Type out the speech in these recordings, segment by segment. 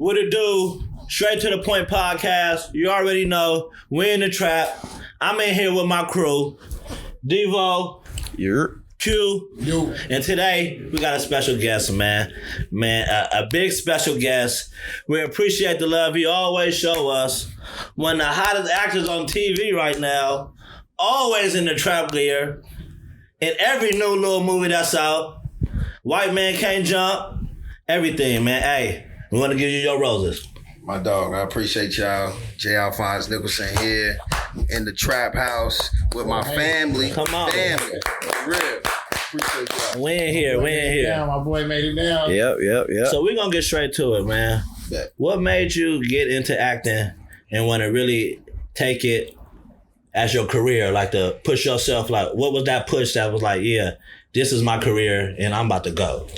What it do? Straight to the point podcast. You already know. We're in the trap. I'm in here with my crew. Devo. Q. Yo. And today, we got a special guest, man. A big special guest. We appreciate the love you always show us. One of the hottest actors on TV right now. Always in the trap gear. In every new little movie that's out. White Man Can't Jump. Everything, man. Hey, we want to give you your roses. My dog, I appreciate y'all. J.Alfonz, Nicholson here in the trap house with my family. Come on. Family. Real. Appreciate y'all. We in here. Down, my boy made it down. Yep. So we're going to get straight to it, man. Bet. What made you get into acting and want to really take it as your career, like to push yourself? Like, what was that push that was like, yeah, this is my career and I'm about to go?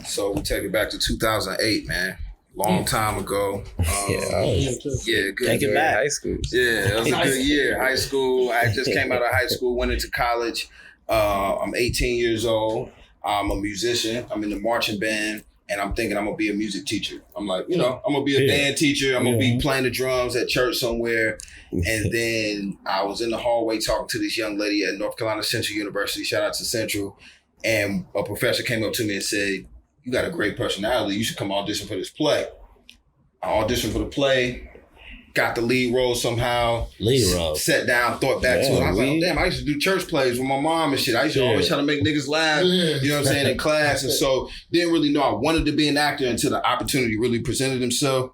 So we take it back to 2008, man. Long time ago. Good. Take it back. High school. Yeah, it was a good year. High school. I just came out of high school, went into college. I'm 18 years old. I'm a musician. I'm in the marching band, and I'm thinking I'm gonna be a music teacher. I'm like, I'm gonna be a band teacher. I'm gonna be playing the drums at church somewhere. And then I was in the hallway talking to this young lady at North Carolina Central University. Shout out to Central. And a professor came up to me and said, "You got a great personality. You should come audition for this play." I auditioned for the play, got the lead role somehow. Sat down, thought back to it. I was like, damn, I used to do church plays with my mom and shit. I used to always try to make niggas laugh, you know what I'm saying, in class. And so didn't really know I wanted to be an actor until the opportunity really presented itself.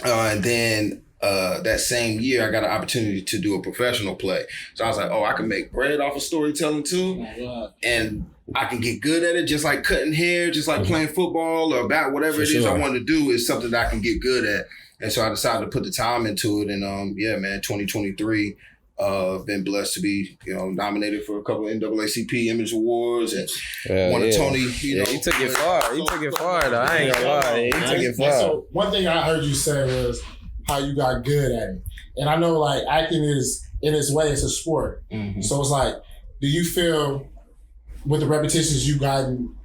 And then that same year, I got an opportunity to do a professional play. So I was like, I can make bread off of storytelling too. And I can get good at it, just like cutting hair, just like playing football or whatever it is I want to do is something that I can get good at. And so I decided to put the time into it. And 2023, been blessed to be, nominated for a couple of NAACP Image Awards and won a Tony. He took it far. He took it far, though. I ain't gonna lie. He took it far. So one thing I heard you say was how you got good at it. And I know like acting is, in its way, it's a sport. Mm-hmm. So it's like, do you feel with the repetitions you gotten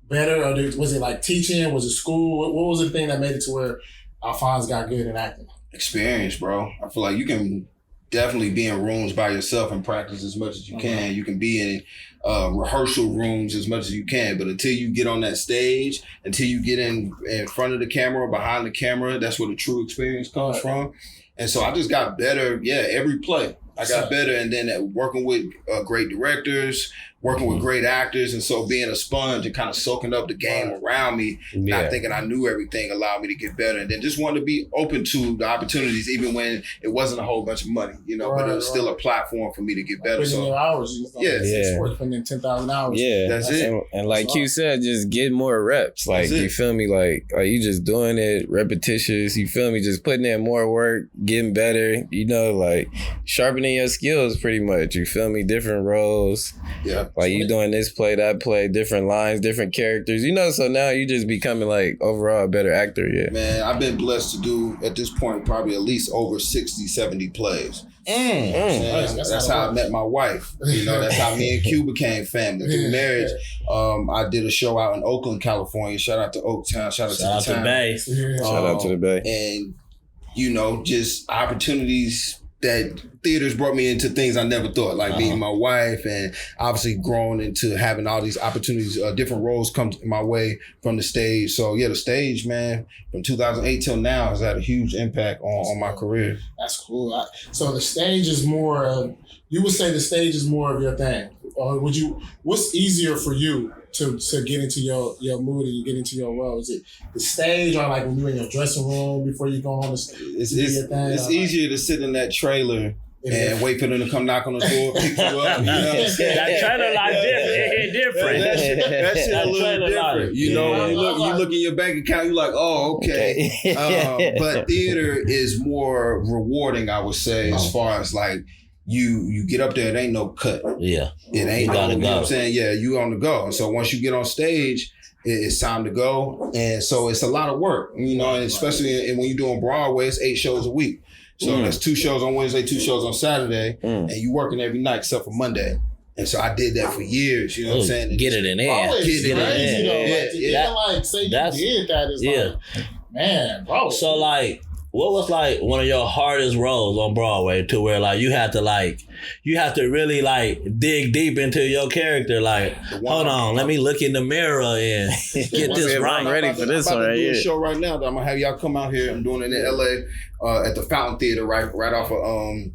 better, or was it like teaching? Was it school? What was the thing that made it to where Alfonz got good at acting? Experience, bro. I feel like you can definitely be in rooms by yourself and practice as much as you can. You can be in rehearsal rooms as much as you can, but until you get on that stage, until you get in front of the camera or behind the camera, that's where the true experience comes from. And so I just got better, every play. I got better, and then working with great directors, working with great actors, and so being a sponge and kind of soaking up the game around me, not thinking I knew everything, allowed me to get better, and then just wanted to be open to the opportunities, even when it wasn't a whole bunch of money, but it was still a platform for me to get better. Putting in hours, putting in 10,000 hours. Yeah, that's it. And like you said, just get more reps. Like you feel me? Like, are you just doing it repetitious? You feel me? Just putting in more work, getting better. Like sharpening your skills, pretty much. You feel me? Different roles. Yeah. Like you doing this play, that play, different lines, different characters. So now you just becoming like overall a better actor. Yeah. Man, I've been blessed to do at this point probably at least over 60, 70 plays. That's how I met my wife. That's how me and Q became family through marriage. I did a show out in Oakland, California. Shout out to Oaktown. Shout out to the Bay. Shout out to the Bay. And just opportunities that theaters brought me into things I never thought, like meeting my wife, and obviously growing into having all these opportunities, different roles come my way from the stage. So the stage, man, from 2008 till now has had a huge impact on my career. That's cool. So the stage is more of, you would say the stage is more of your thing, or what's easier for you to get into your mood and you get into your role? Is it the stage, or like when you're in your dressing room before you go on the stage? It's easier to sit in that trailer and wait for them to come knock on the door, pick you up. That trailer lot different. That shit a little different. When you look in your bank account, you're like, oh, okay. But theater is more rewarding, I would say, as far as like, you get up there, it ain't no cut. Yeah. It ain't no, you know what I'm saying? Yeah, you on the go. And so once you get on stage, it's time to go. And so it's a lot of work, and especially when you're doing Broadway, it's 8 shows a week. So that's 2 shows on Wednesday, 2 shows on Saturday, and you working every night except for Monday. And so I did that for years, you know what I'm saying? Get it in there. It's crazy though. Like, to even like say you did that is like, Man, bro. So like, what was like one of your hardest roles on Broadway to where like you have to really like dig deep into your character? Like, hold on, let me look in the mirror and get this right. I'm ready for this one right here. I'm about to do a here. show right now that I'm gonna have y'all come out here. I'm doing it in LA at the Fountain Theater right off of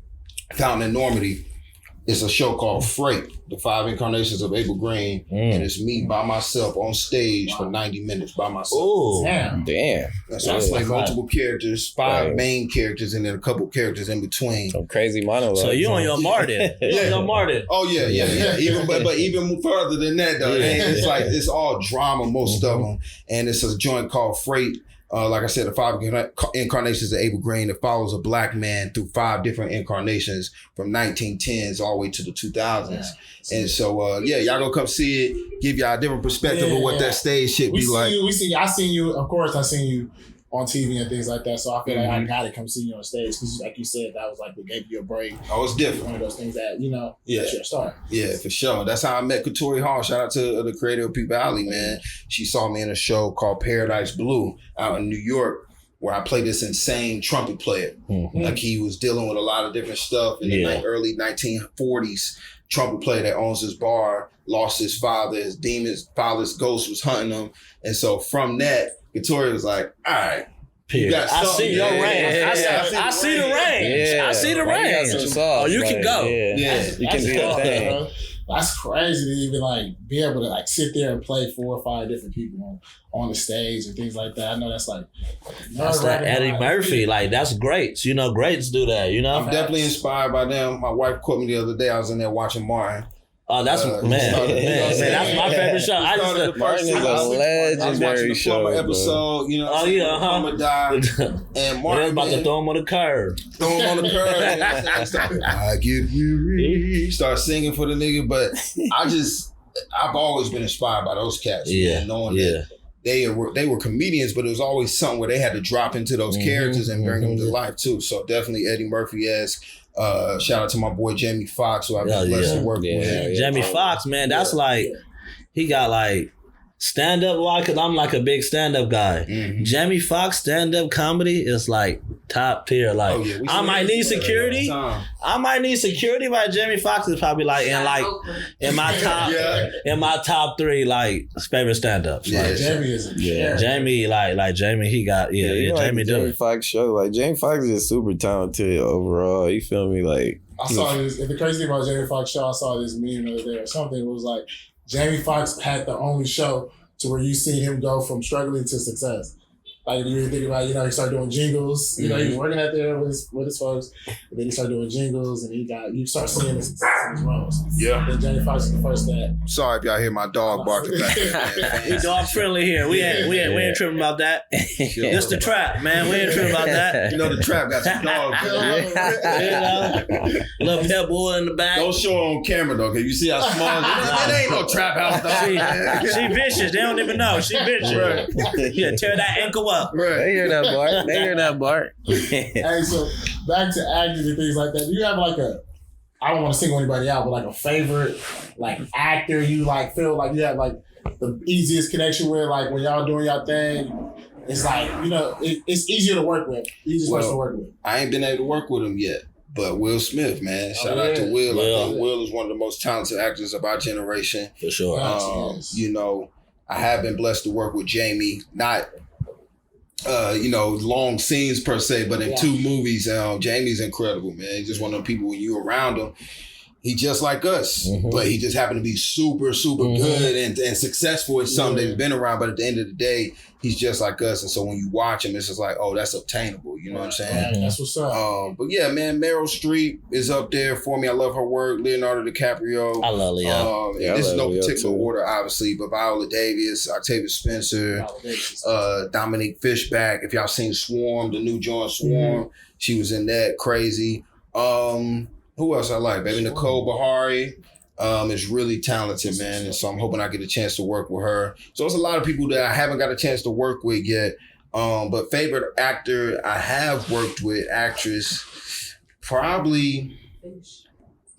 Fountain in Normandy. It's a show called Freight, the 5 Incarnations of Abel Green, and it's me by myself on stage for 90 minutes by myself. Ooh, Damn. So I play multiple characters, 5 main characters, and then a couple characters in between. Some crazy monologues. so you on your Martin? You on your Martin? Oh yeah. Even but even further than that though, it's like it's all drama, most of them, and it's a joint called Freight. Like I said, the 5 incarnations of Abel Green, that follows a black man through 5 different incarnations from 1910s all the way to the 2000s. Yeah. And so, y'all gonna come see it, give y'all a different perspective of what that stage shit be like. I seen you, of course, I seen you on TV and things like that. So I feel like I gotta come see you on stage because, like you said, that was like what gave you a break. Oh, it's different. One of those things that that's your start. Yeah, for sure. That's how I met Katori Hall. Shout out to the creator of People Alley, man. She saw me in a show called Paradise Blue out in New York, where I played this insane trumpet player. Like he was dealing with a lot of different stuff in the early 1940s. Trumpet player that owns his bar, lost his father, his father's ghost was hunting him. And so from that, Victoria was like, all right. I see your range. I see the range. I see the range. Oh, you can go. Yeah. You can do that thing. That's crazy to even like be able to like sit there and play 4 or 5 different people on the stage and things like that. I know that's like Eddie Murphy. Like that's greats. Greats do that. I'm definitely inspired by them. My wife caught me the other day. I was in there watching Martin. Oh, that's man. That's my favorite show. Martin is a legendary show. Episode, Mama died, and Martin about to throw him on the curb. I get weary. Start singing for the nigga, but I've always been inspired by those cats. Man, knowing that they were comedians, but it was always something where they had to drop into those characters and bring them to life too. So definitely Eddie Murphy-esque. Shout out to my boy Jamie Foxx, who I've been blessed to work with. Jamie Foxx, man, that's like he got like stand up. Why? Because I'm like a big stand up guy. Jamie Foxx stand up comedy is like top tier. Like I might need security. But Jamie Foxx is probably like in my top 3 like favorite stand ups. Jamie is Jamie like Jamie. He got Jamie do Jamie Foxx show. Like Jamie Foxx is super talented overall. You feel me? Like I saw this. The crazy thing about Jamie Foxx show, I saw this meme the other day or something. It was like Jamie Foxx had the only show to where you see him go from struggling to success. Like you think about, he started doing jingles. He was working out there with his folks, and then he started doing jingles, and you start seeing the success in his roles. Yeah. And Jamie Foxx is the first that. Sorry if y'all hear my dog barking back there. We dog friendly here. We ain't tripping about that. It's the trap, man. We ain't tripping about that. The trap got some dogs. Little pet bull in the back. Don't show her on camera though, cause you see how small it ain't no trap house dog. She vicious. They don't even know. She vicious. Right. Yeah, tear that ankle up. Right. They hear that bark. Hey, so back to acting and things like that. Do you have like I don't want to single anybody out, but like a favorite like actor you like feel like you have like the easiest connection with, like when y'all doing y'all thing? It's like, it's easier to work with. Easiest person to work with. I ain't been able to work with him yet. But Will Smith, man. Shout out to Will. I think Will is one of the most talented actors of our generation. For sure. I have been blessed to work with Jamie, not long scenes per se, but in 2 movies. Jamie's incredible, man. He's just one of the people when you around him, he just like us, but he just happened to be super, super good and successful at something they've been around. But at the end of the day, he's just like us. And so when you watch him, it's just like, oh, that's obtainable. You know what I'm saying? That's what's up. But yeah, man, Meryl Streep is up there for me. I love her work. Leonardo DiCaprio. I love Leo. This is no particular order, obviously, but Viola Davis, Octavia Spencer, Dominique Fishback. If y'all seen Swarm, the new joint Swarm, she was in that. Crazy. Who else I like? Baby Nicole Bahari is really talented, man. And so I'm hoping I get a chance to work with her. So there's a lot of people that I haven't got a chance to work with yet. But favorite actor I have worked with, actress, probably,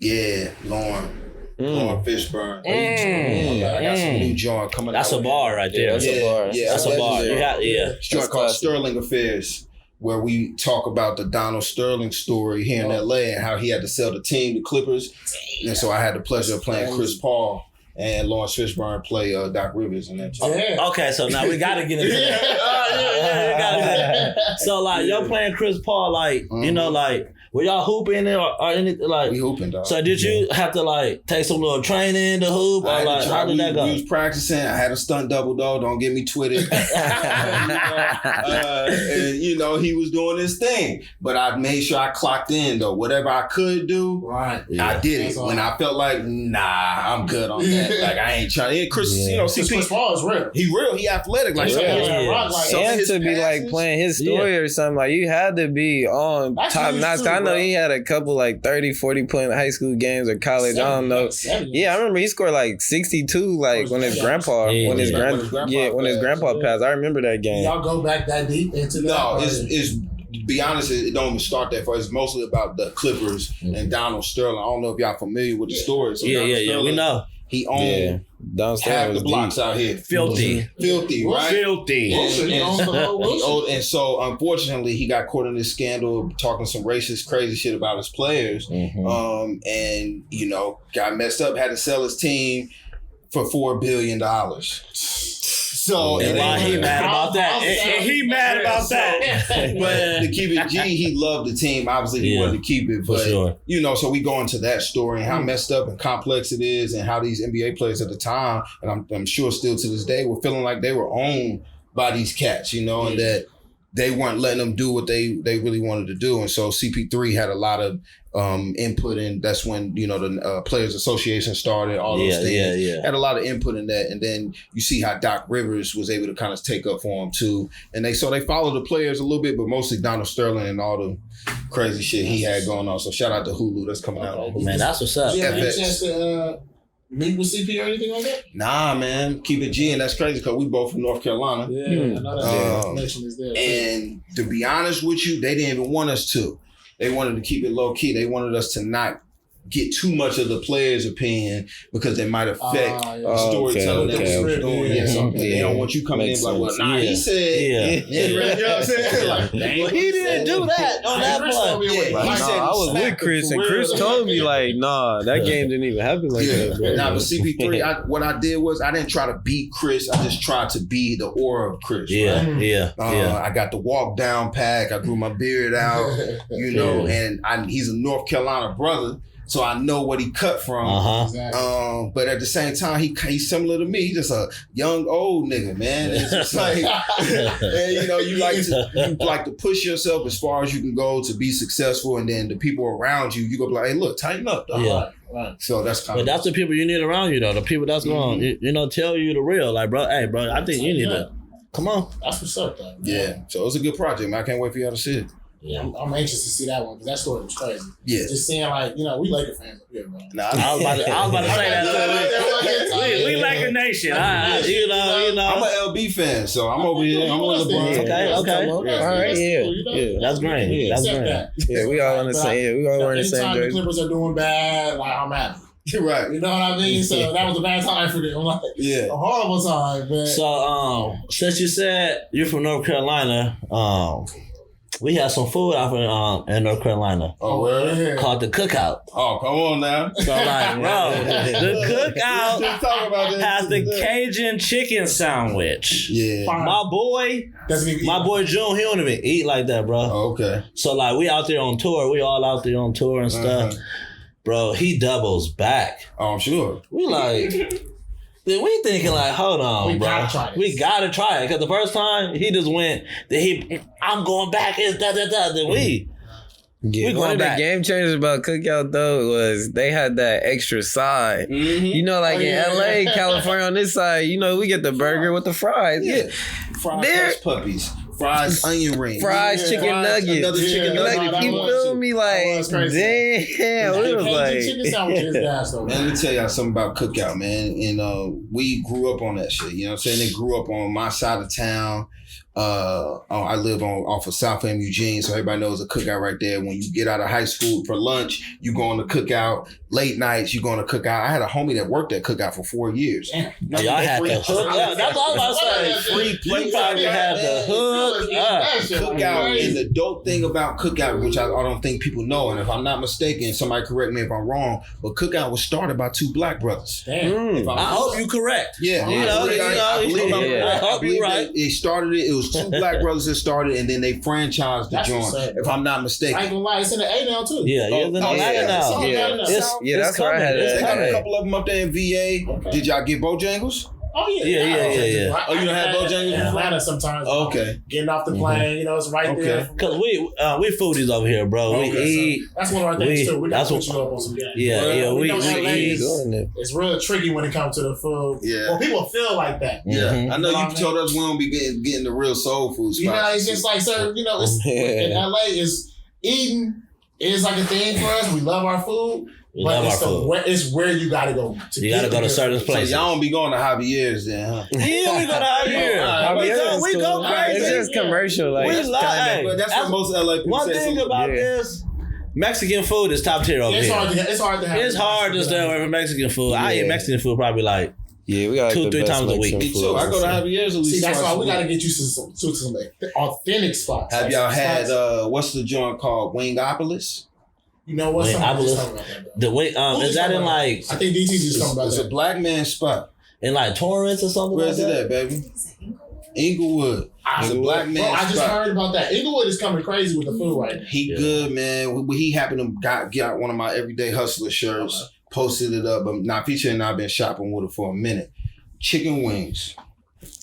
Lauren. Lauren Fishburne. Mm. I got some new joint coming That's out. a bar right there. That's a bar. Yeah, That's a bar. You got, It's a joint called Sterling Affairs, where we talk about the Donald Sterling story here in LA and how he had to sell the team, the Clippers. And so I had the pleasure of playing Chris Paul and Lawrence Fishburne play Doc Rivers in that joint. Okay, so now we got to get into that. So, like, you're playing Chris Paul, like, you know, like, were y'all hooping or anything? Like, We hooping, dog. So did you have to, like, take some little training to hoop? Or, like, how did that go? We was practicing. I had a stunt double, though. Don't get me twitted. And, you know, he was doing his thing. But I made sure I clocked in, though. Whatever I could do, I did it. When I felt like, nah, I'm good on that. Like, I ain't trying. And Chris, you know, Chris Paul is real. He real. He athletic. Like, And to be like playing his story or something, like you had to be on top notch. I know he had a couple like 30, 40 point high school games or college. I don't know. Yeah, I remember he scored like 62 like when his grandpa passed. I remember that game. Y'all go back that deep into that? No, it's to be honest, it don't even start that far. It's mostly about the Clippers and Donald Sterling. I don't know if y'all familiar with the story. So Yeah, we know. He owned half the blocks out here. Filthy, right? Filthy. And so, unfortunately, he got caught in this scandal talking some racist, crazy shit about his players. And, you know, got messed up, had to sell his team for $4 billion. So and why he mad about that? He mad about that. But to keep it G, he loved the team. Obviously, he wanted to keep it. But you know, so we go into that story and how messed up and complex it is, and how these NBA players at the time, and I'm sure still to this day, were feeling like they were owned by these cats, you know, and that they weren't letting them do what they really wanted to do. And so CP3 had a lot of input, and that's when, you know, the Players Association started, all those things. Had a lot of input in that. And then you see how Doc Rivers was able to kind of take up for him too. And they followed the players a little bit, but mostly Donald Sterling and all the crazy shit he had going on. So shout out to Hulu that's coming out. Man, that's what's up. Did you have a chance to meet with CP or anything like that? Nah, man. Keep it G, and that's crazy because we both from North Carolina. Yeah, I know that connection is there. And to be honest with you, they didn't even want us to. They wanted to keep it low key. They wanted us to not get too much of the player's opinion because they might affect the storytelling that we were doing. They don't want you coming in like, well, nah, he said, you know what I'm saying? Like, well, he didn't do that on that play. I was with Chris, and Chris told me like, nah, that game didn't even happen like that. Bro. Nah, but CP3, what I did was I didn't try to beat Chris. I just tried to be the aura of Chris. I got the walk down pack. I grew my beard out, you know, and he's a North Carolina brother. So I know what he cut from. But at the same time, he's similar to me. He's just a young, old nigga, man. It's just like, and, you know, you like to push yourself as far as you can go to be successful. And then the people around you go be like, hey, look, tighten up, dog. Right. So that's kind of. But that's the people you need around you, though. The people that's going to, you know, tell you the real. Like, bro, hey, bro, I think you need to. Come on. That's what's up, though. Yeah. So it was a good project, man. I can't wait for y'all to see it. Yeah, I'm anxious to see that one because that story was crazy. Yeah, just seeing like, you know, we Laker fans up here, bro. Nah, I was about to say that. We Laker Nation. You know. I'm an LB fan, so I'm over here. I'm on LeBron. Okay. All right, yeah. That's great. That's great. Yeah, we all on the same. We all wearing the same jersey. Anytime the Clippers are doing bad, like I'm happy. Right. You know what I mean? So that was a bad time for them. Like, a horrible time, man. So since you said you're from North Carolina, we have some food out in North Carolina. Oh, really? Called the Cookout. Oh, come on now. So like, bro, the Cookout has the Cajun chicken sandwich. Yeah. My boy June, he don't even eat like that, bro. Oh, okay. So like, we out there on tour. We all out there on tour and stuff. Bro, he doubles back. Oh, I'm sure. We like... Then we thinking like, hold on, bro. We gotta try it. Because the first time, he just went, I'm going back, it's da-da-da. Then we one of the game changers about Cookout, though, was they had that extra side. You know, like in LA, California on this side, you know, we get the burger with the fries. Yeah. Fries puppies. Fries, onion rings. Fries, chicken nuggets. Another chicken nugget. You feel me? Like, damn. It was like... Chicken sandwich is gas, though. Man, let me tell y'all something about Cookout, man. And we grew up on that shit. You know what I'm saying? They grew up on my side of town. I live off of South End Eugene, so everybody knows a cookout right there. When you get out of high school for lunch, you go on the cookout. Late nights, you go on the cookout. I had a homie that worked at cookout for 4 years. Y'all had the hook up. That's all I was saying. Free play. You probably had the hook up. Cookout, and the dope thing about cookout, which I don't think people know, and if I'm not mistaken, somebody correct me if I'm wrong, but cookout was started by 2 black brothers. Damn. I hope you correct. Yeah, I hope you're right. It started. It was 2 black brothers that started, and then they franchised the joint. If I'm not mistaken. I ain't gonna lie, it's in the A now too. Yeah, it's in the A now. Yeah, that's where I had it. They got a couple of them up there in VA. Okay. Did y'all get Bojangles? Oh yeah. Oh, you don't have Bojangles in Atlanta sometimes. Okay. Getting off the plane, it's right there. Cause we foodies over here, bro. Okay. We eat. That's one of our things too. We got to put you up on some game. Yeah, we eat. It's real tricky when it comes to the food. Yeah. Well, people feel like that. Yeah. I know you told us we don't be getting the real soul food spots. It's just like, sir, it's, in LA is eating is like a thing for us. We love our food. It's where you gotta go. You gotta go to certain places. So y'all don't be going to Javier's then, huh? Yeah, we go to Javier's. We go crazy. It's just commercial. Like, but that's what most LA people one say. Thing about this, Mexican food is top tier over here. It's hard to have. It's hard to stay away from Mexican food. I eat Mexican food probably like we got 2-3 times a week. Me too. I go to Javier's at least. See, that's why we gotta get you some authentic spots. Have y'all had what's the joint called? Wingopolis? You know what? The way is that in like? I think DT just talking about it's that. a black man spot In like Torrance or something. Where's it at, baby? Inglewood. It's a black man spot. I just heard about that. Inglewood is coming crazy with the food right now. He good, man. He happened to get one of my Everyday Hustler shirts, posted it up. But now Feature and I've been shopping with it for a minute. Chicken wings,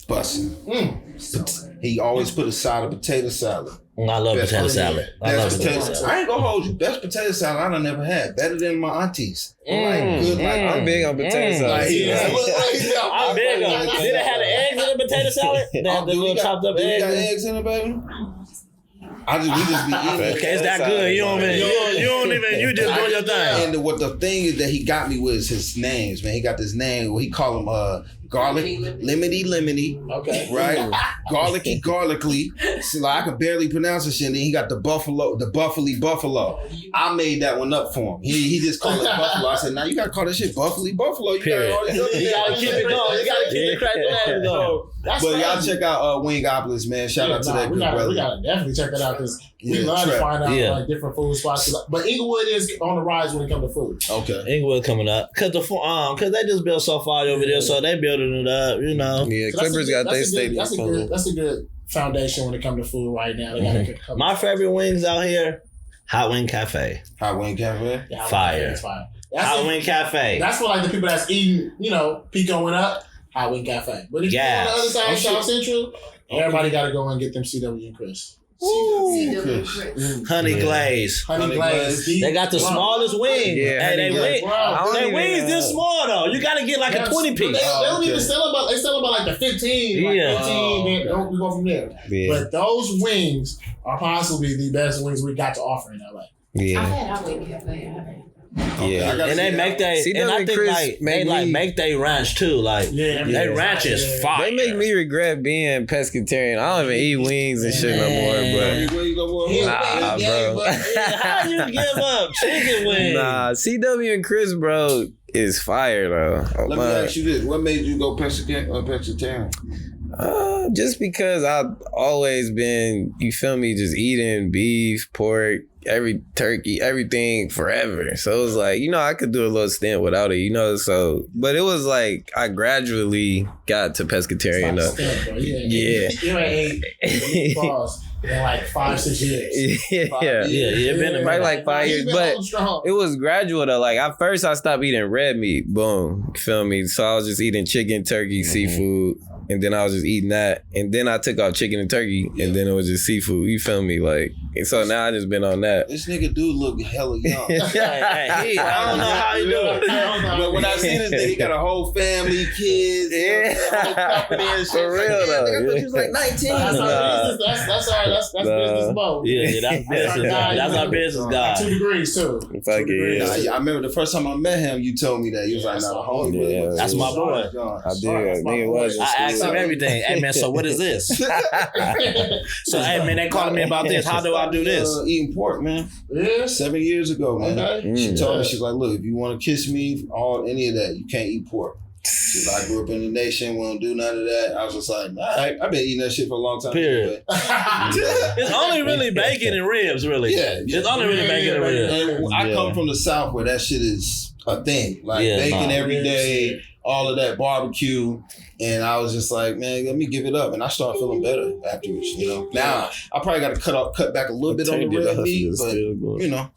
bussin'. He always put a side of potato salad. I love potato salad. I ain't gonna hold you. Best potato salad I done never had. Better than my aunties. I'm big on potato salad. I'm big on it. Did it have the eggs in the potato salad? They have the little chopped up eggs. You got eggs in it, baby? We just be eating. Okay, it's that good. You just doing your thing. And the thing is that he got me with his names, man. He got this name. He call him garlic, lemony. Okay. Right? Garlicky. So like, I could barely pronounce this shit. And then he got the buffalo. I made that one up for him. He just called it buffalo. I said, now you gotta call this shit buffalo. You got all these other You gotta keep it going. You gotta keep the crack going. But y'all check out Wingopolis, man. Shout out to that good brother. We gotta definitely check that out because we love to find out like different food spots. But Inglewood is on the rise when it comes to food. Okay, Inglewood coming up because they just built so far over there, so they building it up. Yeah, so Clippers got their stadium. That's a good foundation when it comes to food right now. My favorite wings out here, Hot Wing Cafe. Hot Wing Cafe, fire. Hot Wing Cafe. That's for like the people that's eating. Pico went up. Hot Wing Cafe. But if you're on the other side of South Central, everybody got to go and get them CW and Chris. Honey glaze. They got the smallest wing. Yeah, they wings this small though. You got to get like a 20 piece. They don't even sell them. They sell them like the 15. Like 15. We go from there. Yeah. But those wings are possibly the best wings we got to offer in LA. Yeah. I've had Hot Wing Cafe. Yeah, and they make and I think they make their ranch too. Like, they ranch is fire. They make me regret being pescatarian. I don't even eat wings and shit no more, but bro. How you give up chicken wings? Nah, CW and Chris, bro, is fire though. Let me ask you this: what made you go pescatarian? Just because I've always been, you feel me, just eating beef, pork, turkey, everything forever. So it was like, I could do a little stint without it, so, but it was like, I gradually got to pescatarian up. You ain't ate balls in like 5-6 years. It's been probably like 5 years, but it was gradual though. Like at first I stopped eating red meat, boom, you feel me? So I was just eating chicken, turkey, seafood. And then I was just eating that. And then I took off chicken and turkey. And then it was just seafood. You feel me? Like, and so now I just been on that. This nigga do look hella young. I don't know how he do it. But when I see this nigga, he got a whole family, kids. For real though. I thought he was like 19. That's That's business mode. Yeah, that's business. That's our business guy. 2 degrees too. Fuck degrees. I remember the first time I met him, you told me that. You was like, nah, hold on. Yeah, That's my boy. I did. Nigga was. I asked him everything. Hey man, so what is this? So hey man, they calling me about this. How do I do this? Eating pork, man. Yeah. 7 years ago, man. Okay. She told me, she's like, look, if you want to kiss me, any of that, you can't eat pork. She's like, I grew up in the nation, we don't do none of that. I was just like, nah, I've been eating that shit for a long time. Period. It's only really bacon and ribs, really. Yeah. It's only really bacon and ribs. And I come from the South where that shit is a thing. Like bacon every day, all of that barbecue. And I was just like, man, let me give it up. And I started feeling better afterwards, you know. Now, I probably got to cut back a little bit on the red meat, but, you know,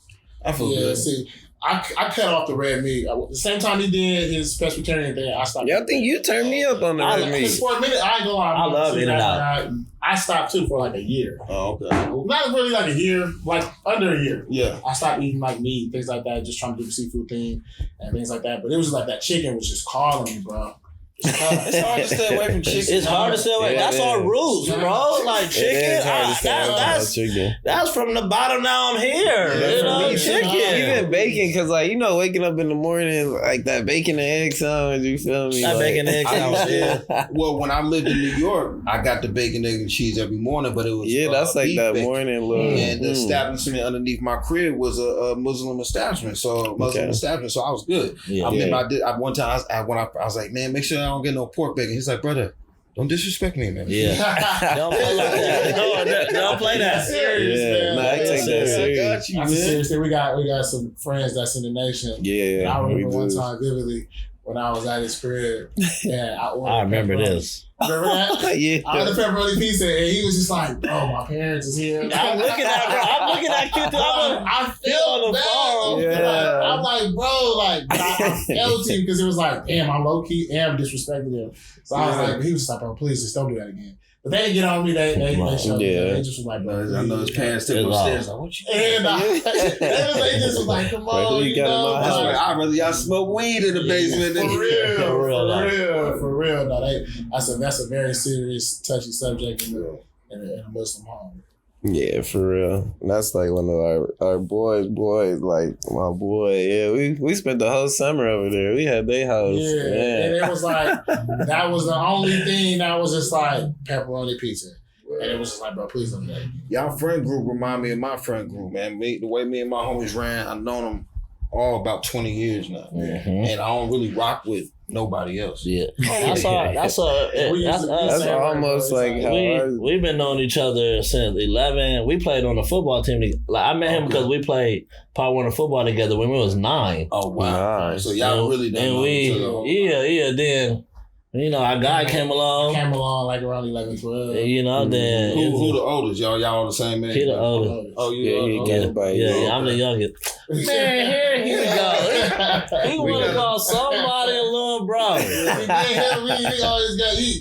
I feel good. See, I cut off the red meat. The same time he did his Presbyterian thing, I stopped. Yeah, I think you turned me up on the red meat. For a minute, I ain't gonna lie. I love In-N-Out. I stopped too for like a year. Oh, okay. Not really like a year, like under a year. Yeah. I stopped eating like meat, things like that, just trying to do the seafood thing and things like that. But it was like that chicken was just calling me, bro. It's hard to stay away from chicken. It's hard to stay away. That's our roots, bro. Like chicken, that's from the bottom. Now I'm here. Yeah, you know, chicken. Even bacon, because like, you know, waking up in the morning, like that bacon and egg sandwich, you feel me? That like, bacon and egg sandwich. Well, when I lived in New York, I got the bacon, egg, and cheese every morning, but it was that's like beef that bacon. morning little. And the establishment underneath my crib was a Muslim establishment, so I was good. Yeah. I remember one time I was like, man, make sure I don't get no pork bacon. He's like, brother, don't disrespect me, man. Yeah. Don't play like that. Don't play that. Serious, man. Nah, I take that serious. I got you, I'm man. serious. We got some friends that's in the nation. Yeah, I remember we one do. time vividly when I was at his crib. And I remember this. Remember that? Yeah. I had the pepperoni pizza, and he was just like, "Bro, my parents is here." I'm looking at you too. I feel bad. Yeah. I'm like, bro, like I felt him because it was like, damn, I low key am disrespecting him. So I was like, he was just like, bro, please just don't do that again. But they didn't get on me. They showed me. They just was like, bro, I know his parents took him upstairs. Like, what you doing? And they just was like, come on, who you got in my That's house? why I'd rather y'all smoke weed in the basement than For real. No, that's a very serious, touchy subject in a Muslim home. Yeah, for real. That's like one of our boys, like my boy. Yeah, we spent the whole summer over there. We had their house. Yeah, and it was like, that was the only thing that was just like pepperoni pizza. And it was just like, bro, please don't do that. Y'all friend group remind me of my friend group, man. The way me and my homies ran, I've known them all about 20 years now. Mm-hmm. And I don't really rock with nobody else. Yeah. That's almost like how we've been knowing each other since 11. We played on the football team. Like I met him because we played Part 1 of football together when we was 9. Oh, wow. Nice. So y'all really done know each other. Then, you know, our guy came along. Like around 11, 12. You know, then Who the oldest? Y'all all the same age? he the oldest. Oh, you I'm the youngest. Man, here he go. He want to call somebody a little bro.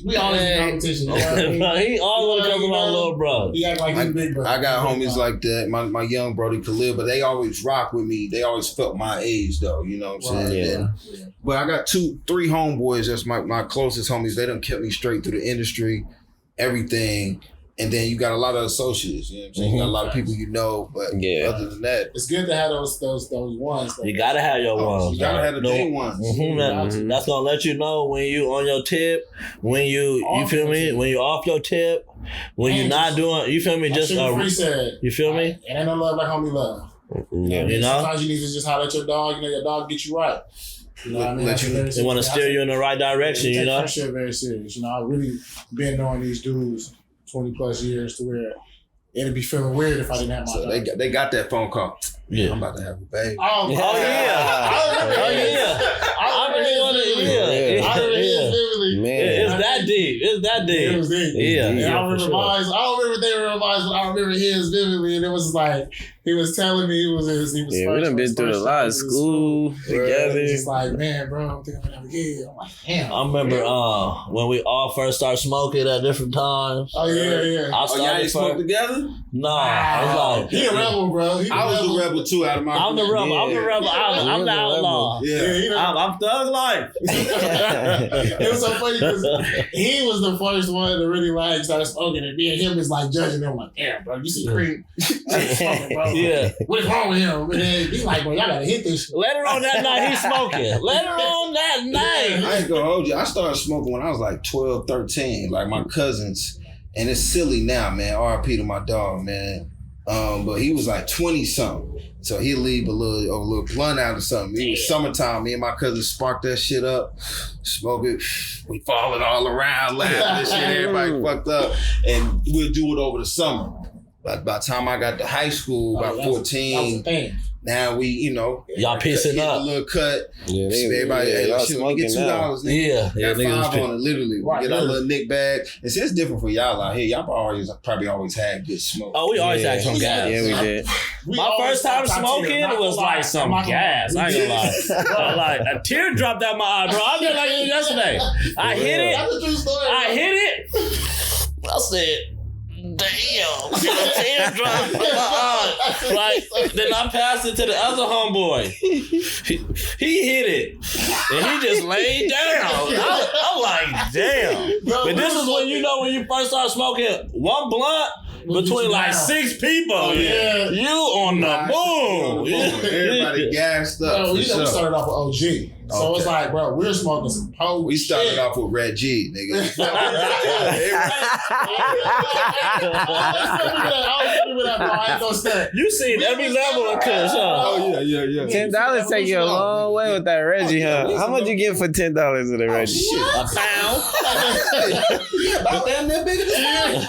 We always in competition. He always want to call my little bro. He act like he's big bro. I got homies like that. My young brother Khalil, but they always rock with me. They always felt my age though. You know what I'm saying? Yeah. But I got 3 homeboys. That's my closest homies. They done kept me straight through the industry, everything. And then you got a lot of associates. You know what I'm saying? You got a lot of people you know. But other than that, it's good to have those ones. You gotta have your ones. You gotta have the day ones. That's gonna let you know when you on your tip, when you feel me, when you off your tip, when you're not doing. You feel me? Just you feel me? And ain't no love like homie love. Yeah. You know. Sometimes you need to just holler at your dog. You know, your dog get you right. You know what I mean? They want to steer you in the right direction. You know. Friendship very serious. You know, I really been knowing these dudes 20 plus years to where it'd be feeling weird if I didn't have my dog. They got that phone call. Yeah. I'm about to have a baby. I remember Man. It's that deep. It was deep. Yeah. And I for remember sure. mine. I don't remember they were mine, but I remember his vividly. And it was like, he was telling me he was Yeah, we done been through a lot of school together. He's just like, man, bro, I'm thinking I'm gonna have a kid. I'm like, damn. I remember when we all first started smoking at different times. Oh yeah. I Oh, y'all ain't smoked together? No, I was like, He a rebel, bro. I was the rebel too out of my I'm the group. rebel. I'm the rebel. I'm the outlaw. Yeah. I'm thug life. It was so funny because he was the first one to really like start smoking, and me and him is like judging him like, damn, bro, you see Cream smoking, bro. Yeah. What is wrong with him? And then he's like, bro, y'all gotta hit this shit. Later on that night, he's smoking. Later on that night. I ain't gonna hold you. I started smoking when I was like 12, 13. Like my cousins, and it's silly now, man. R.I.P. to my dog, man. But he was like 20 something. So he'd leave a little blunt out or something. It was summertime. Me and my cousin sparked that shit up, smoke it. We falling all around, laughing and shit. Everybody fucked up. And we'll do it over the summer. But by the time I got to high school, about 14, now we, y'all pissing get up. a little cut. Yeah, Everybody, hey, y'all shit, we get $2, smoking nigga. Yeah, Got 5 on it, literally. We Right, get our literally. little nick bag. And see, it's different for y'all out here. Y'all probably always had good smoke. Oh, we always had some gas. Yeah, we did. My first time smoking was like some gas. I ain't gonna lie. Like a tear dropped out my eye, bro. I did like it yesterday. I hit it. That's a true story. I hit it. I said, damn. A tear dropped out my eye. Like, then I passed it to the other homeboy. He hit it. And he just laid down. I'm like, damn. Bro, But this is when when you first start smoking one blunt between like 6 people. Oh, yeah. You on the move. Everybody gassed up. Bro, for we sure. started off with OG. So it's like, bro, we're smoking some whole We started shit. off with Red G, nigga. You seen every level of Kush, huh? Oh, yeah. $10 take you a long way with that Reggie, huh? How much you get for $10 with a Reggie? A pound. About damn near bigger than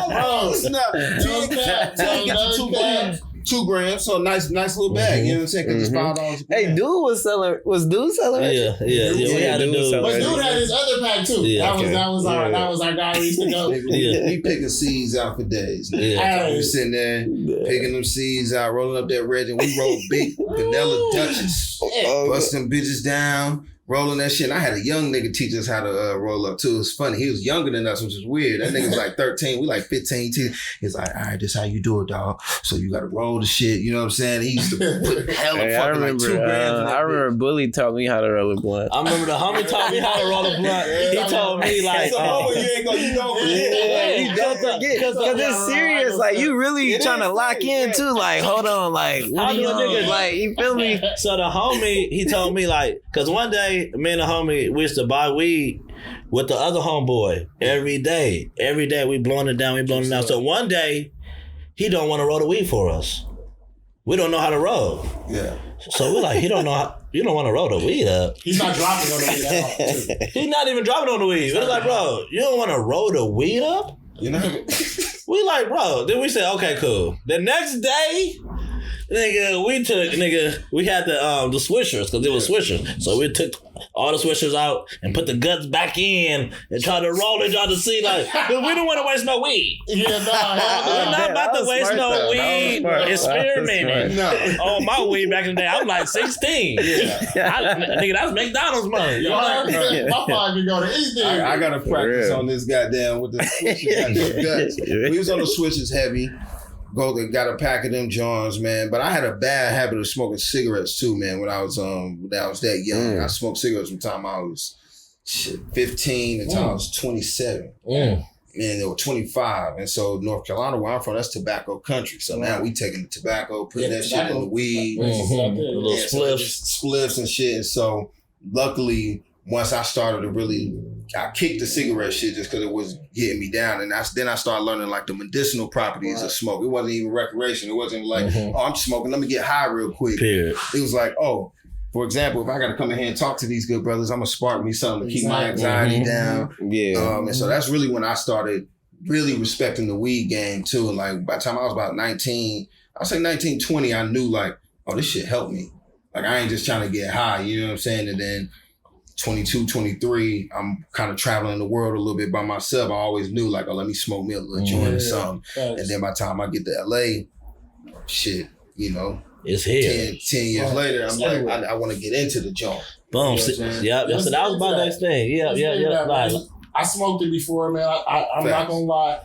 Bro, snap. 10 get you 2 grams. 2 grams, so nice little bag. You know what I'm saying? Because it's $5. Hey, dude was selling Reggie? Yeah. We had to do. but dude had his other pack too. Yeah, that was our guy we used to go. We picking seeds out for days. Yeah. We sitting there picking them seeds out, rolling up that Reggie. We roll big vanilla Dutchess, bust them bitches down. Rolling that shit. And I had a young nigga teach us how to roll up too. It's funny. He was younger than us, which is weird. That nigga was like 13. We like 15. He's like, all right, this how you do it, dog. So you got to roll the shit. You know what I'm saying? He used to put hella fucking like 2 grams. I remember Bully taught me how to roll a blunt. I remember the homie taught me how to roll a blunt. He told me like, you don't forget. Because it's serious. Like, you really trying to lock in too. Like, hold on. Like, what do you niggas like, you feel me? So the homie, he told me like, because one day, me and the homie, we used to buy weed with the other homeboy every day. Every day we blowing it down. So one day, he don't want to roll the weed for us. We don't know how to roll. Yeah. So we're like, you don't want to roll the weed up. He's not dropping on the weed at all. Too. He's not even dropping on the weed. We're like, bro, you don't want to roll the weed up? You know? We like, bro. Then we said, okay, cool. The next day, we had the swishers because it was swishers. So we took all the swishers out and put the guts back in and tried to roll it, tried to see like, we don't want to waste no weed. Yeah, We're not about to waste no weed experimenting. No. Oh, my weed back in the day, I was like 16. Nigga, that's McDonald's money. My father can go to anything. I got to practice on this goddamn with the switches. Guts. We was on the switches heavy. Got a pack of them Johns, man. But I had a bad habit of smoking cigarettes too, man. When I was that young, I smoked cigarettes from the time I was 15 until I was 27. Man, they were 25. And so North Carolina, where I'm from, that's tobacco country. So now we taking the tobacco, putting that shit in the weed, Little spliffs and shit. And so luckily, once I started to really, I kicked the cigarette shit just because it was getting me down. And then I started learning like the medicinal properties of smoke. It wasn't even recreation. It wasn't like, oh, I'm smoking, let me get high real quick. Period. It was like, oh, for example, if I got to come in here and talk to these good brothers, I'm going to spark me something to keep my anxiety down. Yeah. And so that's really when I started really respecting the weed game too. And like by the time I was about 19, I'll say 19, 20, I knew like, oh, this shit helped me. Like I ain't just trying to get high, you know what I'm saying? And then 22, 23, I'm kind of traveling the world a little bit by myself. I always knew like, oh, let me smoke me a little joint or something. And then by the time I get to LA, shit, It's here. 10 years later, I'm like, I want to get into the joint. Boom. You know Yep. So that was my next thing. Yeah. Like, I smoked it before, man. I'm not gonna lie.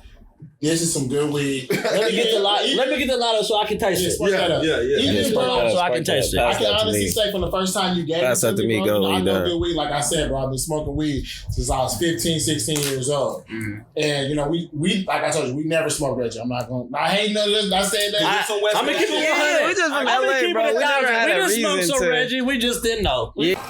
This is some good weed. let me get the lighter so I can taste it. Yeah. Even bro, so I can taste it. I can honestly say from the first time you gave it to me, bro, I know good weed. Like I said, bro, I've been smoking weed since I was 15, 16 years old. And, we like I told you, we never smoked Reggie. I'm not going to, I hate none of this. Not saying that. I'm going to keep it 100. We just from LA, bro. We never had a reason to. We just smoked some Reggie. We just didn't know. Yeah.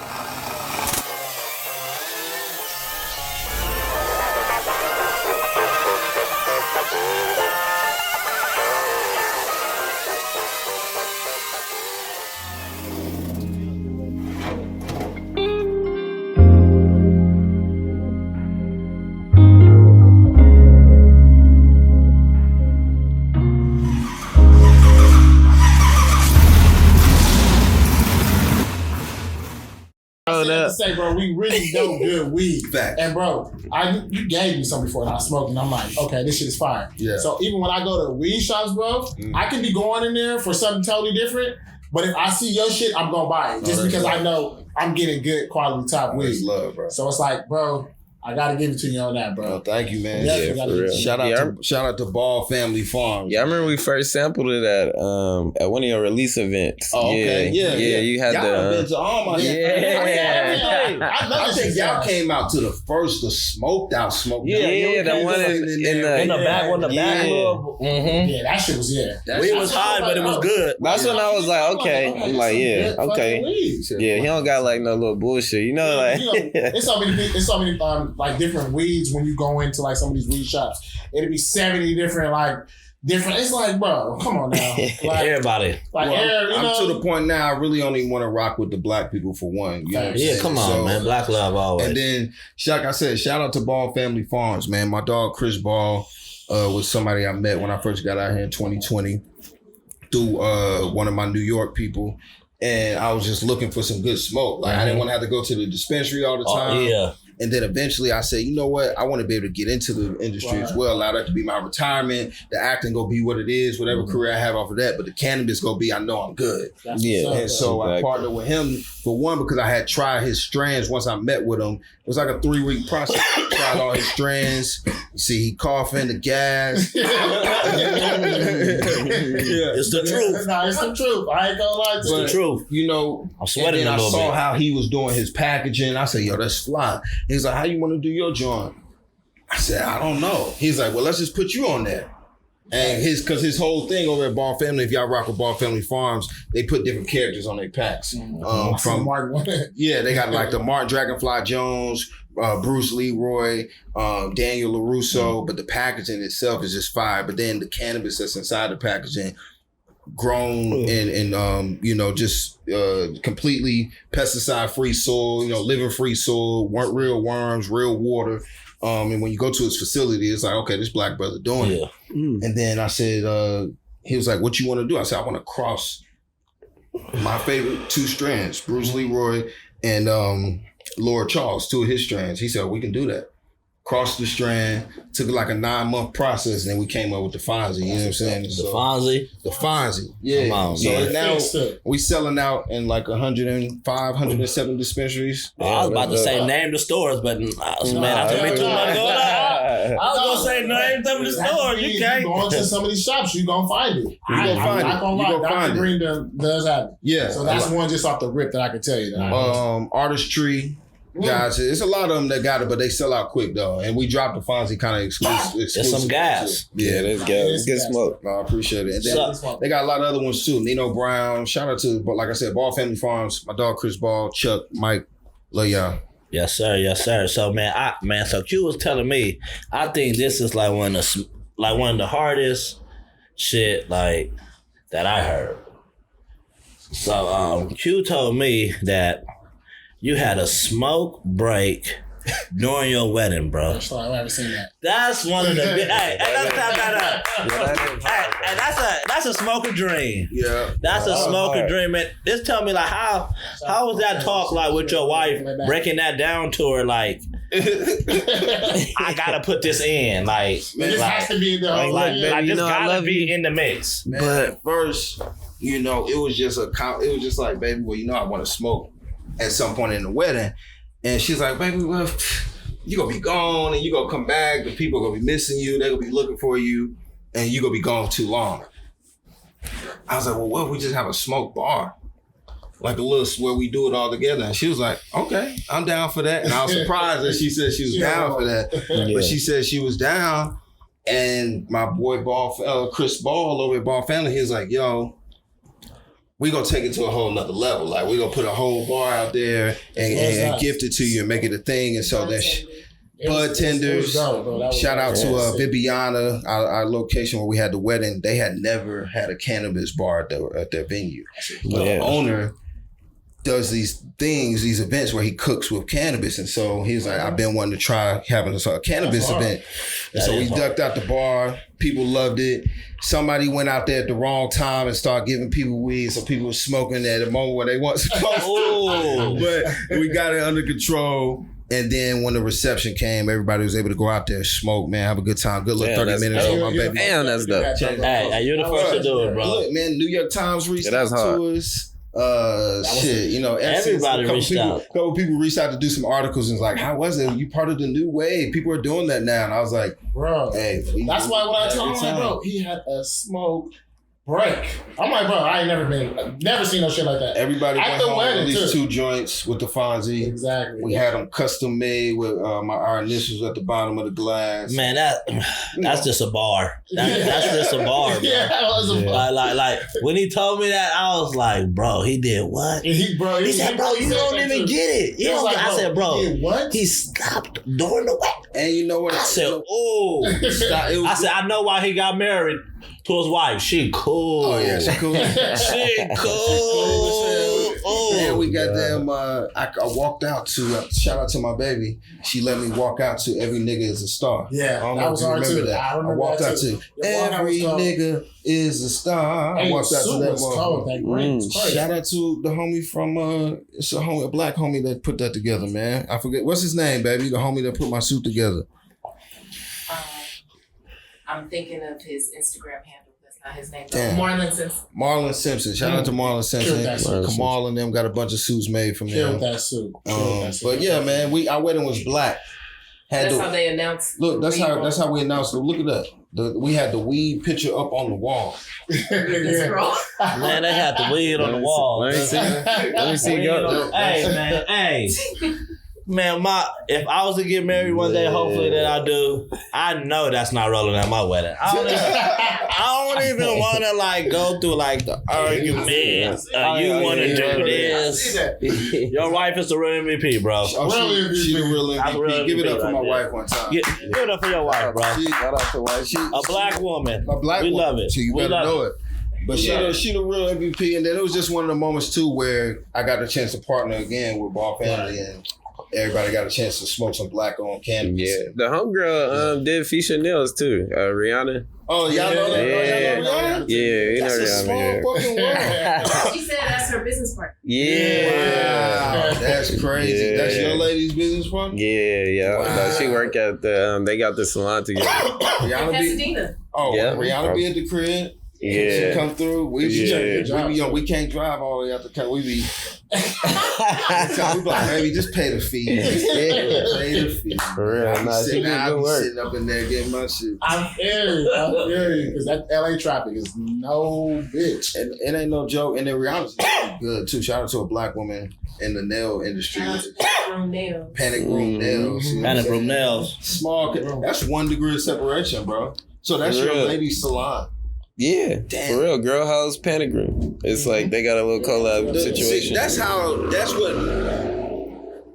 To say, bro, we really know good weed. Fact. And bro, you gave me some before and I smoked and I'm like, okay, this shit is fire. Yeah. So even when I go to weed shops, bro, I can be going in there for something totally different. But if I see your shit, I'm gonna buy it. Just because I know I'm getting good quality top weed. That's love, bro. So it's like, bro, I gotta give it to you on that, bro. Oh, thank you, man. Yeah, for real. Shout out to Ball Family Farms. Yeah, I remember we first sampled it at one of your release events. Oh, okay. Yeah. You had y'all been to all my I think y'all guys. came out to the smoked out smoke. Yeah, the one in the back on the back. Yeah, that shit was We was high, but it was good. That's when I was like, okay. I'm like, yeah, okay. Yeah, he don't got like no little bullshit, like. It's so many like different weeds when you go into like some of these weed shops. It'd be 70 different. It's like, bro, come on now. Like, everybody. Like, I'm to the point now. I really only want to rock with the black people for one. You know what I'm saying? Come on, man. Black love always. And then, like I said, shout out to Ball Family Farms, man. My dog Chris Ball was somebody I met when I first got out here in 2020 through one of my New York people. And I was just looking for some good smoke. Like, I didn't want to have to go to the dispensary all the time. And then eventually I said, you know what? I want to be able to get into the industry as well. Allow that to be my retirement. The acting go be what it is, whatever career I have off of that. But the cannabis go be, I know I'm good. And so I partnered with him for one because I had tried his strands once I met with him. It was like a 3-week process. Tried all his strands. You see, he coughing, the gas. It's the truth. No, it's the truth. I ain't gonna lie to you. It's the truth. I'm sweating and then I saw how he was doing his packaging. I said, yo, that's fly. He's like, how you want to do your joint? I said, I don't know. He's like, well, let's just put you on there. And because his whole thing over at Ball Family, if y'all rock with Ball Family Farms, they put different characters on their packs. From Martin. Yeah, they got like the Martin Dragonfly Jones, Bruce Leroy, Daniel LaRusso, but the packaging itself is just fire. But then the cannabis that's inside the packaging, grown and just completely pesticide-free soil, living-free soil, weren't real worms, real water. And when you go to his facility, it's like, okay, this black brother doing it. And then I said, he was like, what you want to do? I said, I want to cross my favorite 2 strands, Bruce Leroy and Lord Charles, 2 of his strands. He said, we can do that. Crossed the strand, took like a 9-month process, and then we came up with the Fonzie. You know what I'm saying? The Fonzie. Yeah. So now we selling out in like 105, 107 dispensaries. I was about to say name the stores, but man, I took me too much going on. I was gonna say name some of the stores. You can't. You go into some of these shops, you gonna find it. I'm not gonna lie. Dr. Green does have it. Yeah. So that's one just off the rip that I can tell you. Artistry. Guys, it's a lot of them that got it, but they sell out quick though. And we dropped the Fonzie kind of exclusive. There's some gas. Yeah, there's gas. It's good smoke. I appreciate it. And then they got a lot of other ones too. Nino Brown. Shout out to, like I said, Ball Family Farms. My dog Chris Ball, Chuck, Mike, love y'all. Yes, sir. So man, so Q was telling me, I think this is like one of the hardest shit like that I heard. So Q told me that you had a smoke break during your wedding, bro. I've never seen that. That's one of the big. Hey, that's a smoker dream. Yeah, that's a smoker dream. Man, just tell me like how was that talk like with your wife, breaking that down to her like I gotta put this in. Like, This has to be in the whole like thing. this I gotta love be you. in the mix. Man, at first, it was just like, baby, well, I want to smoke at some point in the wedding. And she's like, baby, well, you gonna be gone and you gonna come back. The people are gonna be missing you. They're gonna be looking for you, and you gonna be gone too long. I was like, well, what if we just have a smoke bar? Like a little where we do it all together. And she was like, okay, I'm down for that. And I was surprised that she said she was down for that. Yeah. But she said she was down. And my boy Chris Ball over at Ball Family, he was like, yo, we gonna take it to a whole nother level. Like we gonna put a whole bar out there and gift it to you and make it a thing. And so that bud tenders. Shout out to Viviana, our location where we had the wedding. They had never had a cannabis bar at their venue. But the owner does these events where he cooks with cannabis. And so he's like, I've been wanting to try having a cannabis event. And so we ducked out the bar. People loved it. Somebody went out there at the wrong time and started giving people weed. So people were smoking at a moment where they weren't supposed to. But we got it under control. And then when the reception came, everybody was able to go out there and smoke, man, have a good time. Good little 30 minutes on my baby. Damn, that's dope. Hey, you're the first to do it, bro. Look, man, New York Times reached out to us. Everybody reached out. A couple people reached out to do some articles and was like, how was it? You part of the new wave. People are doing that now. And I was like, bro, hey. That's why when I told him, like, bro, he had a smoke break. I'm like, bro, I ain't never seen no shit like that. Everybody At went the home wedding, at least too. 2 joints with the Fonzie. Exactly. We had them custom made with our initials at the bottom of the glass. Man, that's just a bar. That's just a bar, bro. Yeah, that was a bar. Like when he told me that, I was like, bro, he did what? And he said, bro, you don't even get it. You don't, I said, bro, he did what? he stopped during the wedding. And you know what? I said, oh. I said, I know why he got married to his wife. She cool. Oh, yeah, she cool. She cool. And we got them. I walked out to shout out to my baby. She let me walk out to Every Nigga Is a Star. Yeah, I don't that know was if you hard remember too. that. I remember walked that out too. to Every Nigga Is a Star. I walked out to that one. Shout out to the homie from it's a black homie that put that together, man. I forget what's his name, baby. The homie that put my suit together. I'm thinking of his Instagram handle. That's not his name. Damn. Marlon Simpson. Marlon Simpson. Shout out to Marlon Simpson. Killed that suit. Kamal and them got a bunch of suits made from Killed them. that suit. But yeah, man, our wedding was black. That's how they announced. Look, that's how we announced it. Look at that. We had the weed picture up on the wall. Man, they had the weed on the wall. Let me see. Go. Hey, man. Hey. Man, if I was to get married one day, hopefully that I do, I know that's not rolling at my wedding. I don't even want to like go through like the argument. You want to do this? Your wife is the real MVP, bro. She the real MVP. Give it up for my wife one time. Give it up for your wife, bro. Shout out to wife. A black woman. A black we woman. love it. So you better know it. But she the real MVP. And then it was just one of the moments too where I got a chance to partner again with Ball Family and everybody got a chance to smoke some black-owned cannabis. Yeah, the homegirl did Fisha Nails too. Rihanna. Oh, y'all know that? Yeah, Y'all know Rihanna? Yeah, you That's know a Rihanna. small fucking world. She said that's her business partner. Yeah. Wow, that's crazy. Yeah. That's your lady's business partner? Yeah. Wow. No, she work at the. They got the salon together. Rihanna be, Pasadena. Rihanna be at the crib. Yeah. She come through. We can't drive all the way out the car. We be like, baby, just pay the fee. Pay the fee. For real. I She be did good work. sitting up in there getting my shit. I feel you. Because that LA traffic is no bitch. And it ain't no joke. And then Rihanna's good too. Shout out to a black woman in the nail industry. Room nails. Panic Room Nails. You know what I'm Panic Room saying? Nails. Small. That's 1 degree of separation, bro. So that's For your real. lady's salon. Yeah, Damn. for real. Girl House Panic Room. It's like they got a little collab situation. See, that's what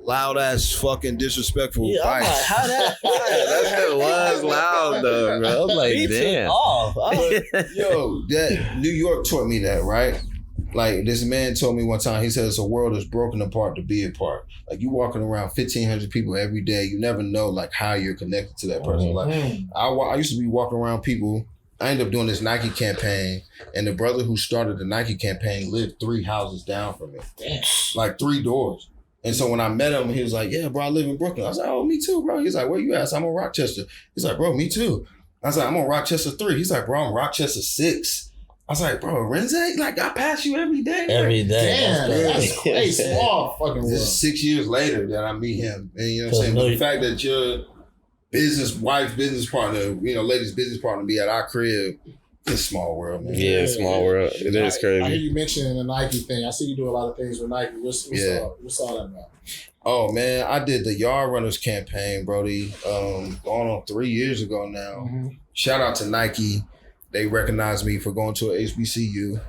loud ass fucking disrespectful Yeah, I'm advice. like, how that? That shit was loud though, bro. I was like, Me too. damn. Off. Yo, that New York taught me that, right? Like this man told me one time, he says the world is broken apart to be apart. Like you walking around 1,500 people every day, you never know like how you're connected to that person. Like I used to be walking around people. I ended up doing this Nike campaign, and the brother who started the Nike campaign lived 3 houses down from me. Damn. Like 3 doors. And so when I met him, he was like, yeah, bro, I live in Brooklyn. I was like, oh, me too, bro. He's like, where you at? I said, I'm on Rochester. He's like, bro, me too. I was like, I'm on Rochester 3. He's like, bro, I'm Rochester 6. I was like, bro, Renze, like, I pass you every day. Every day. Damn, that's crazy. Small fucking world. This is 6 years later that I meet him. And you know what I'm saying? But the fact that your business partner, ladies' business partner be at our crib, it's a small world, man. Yeah, small world. It is crazy. I hear you mentioning the Nike thing. I see you do a lot of things with Nike. What's all that about? Oh, man, I did the Yard Runners campaign, Brody, going on 3 years ago now. Mm-hmm. Shout out to Nike. They recognized me for going to a HBCU,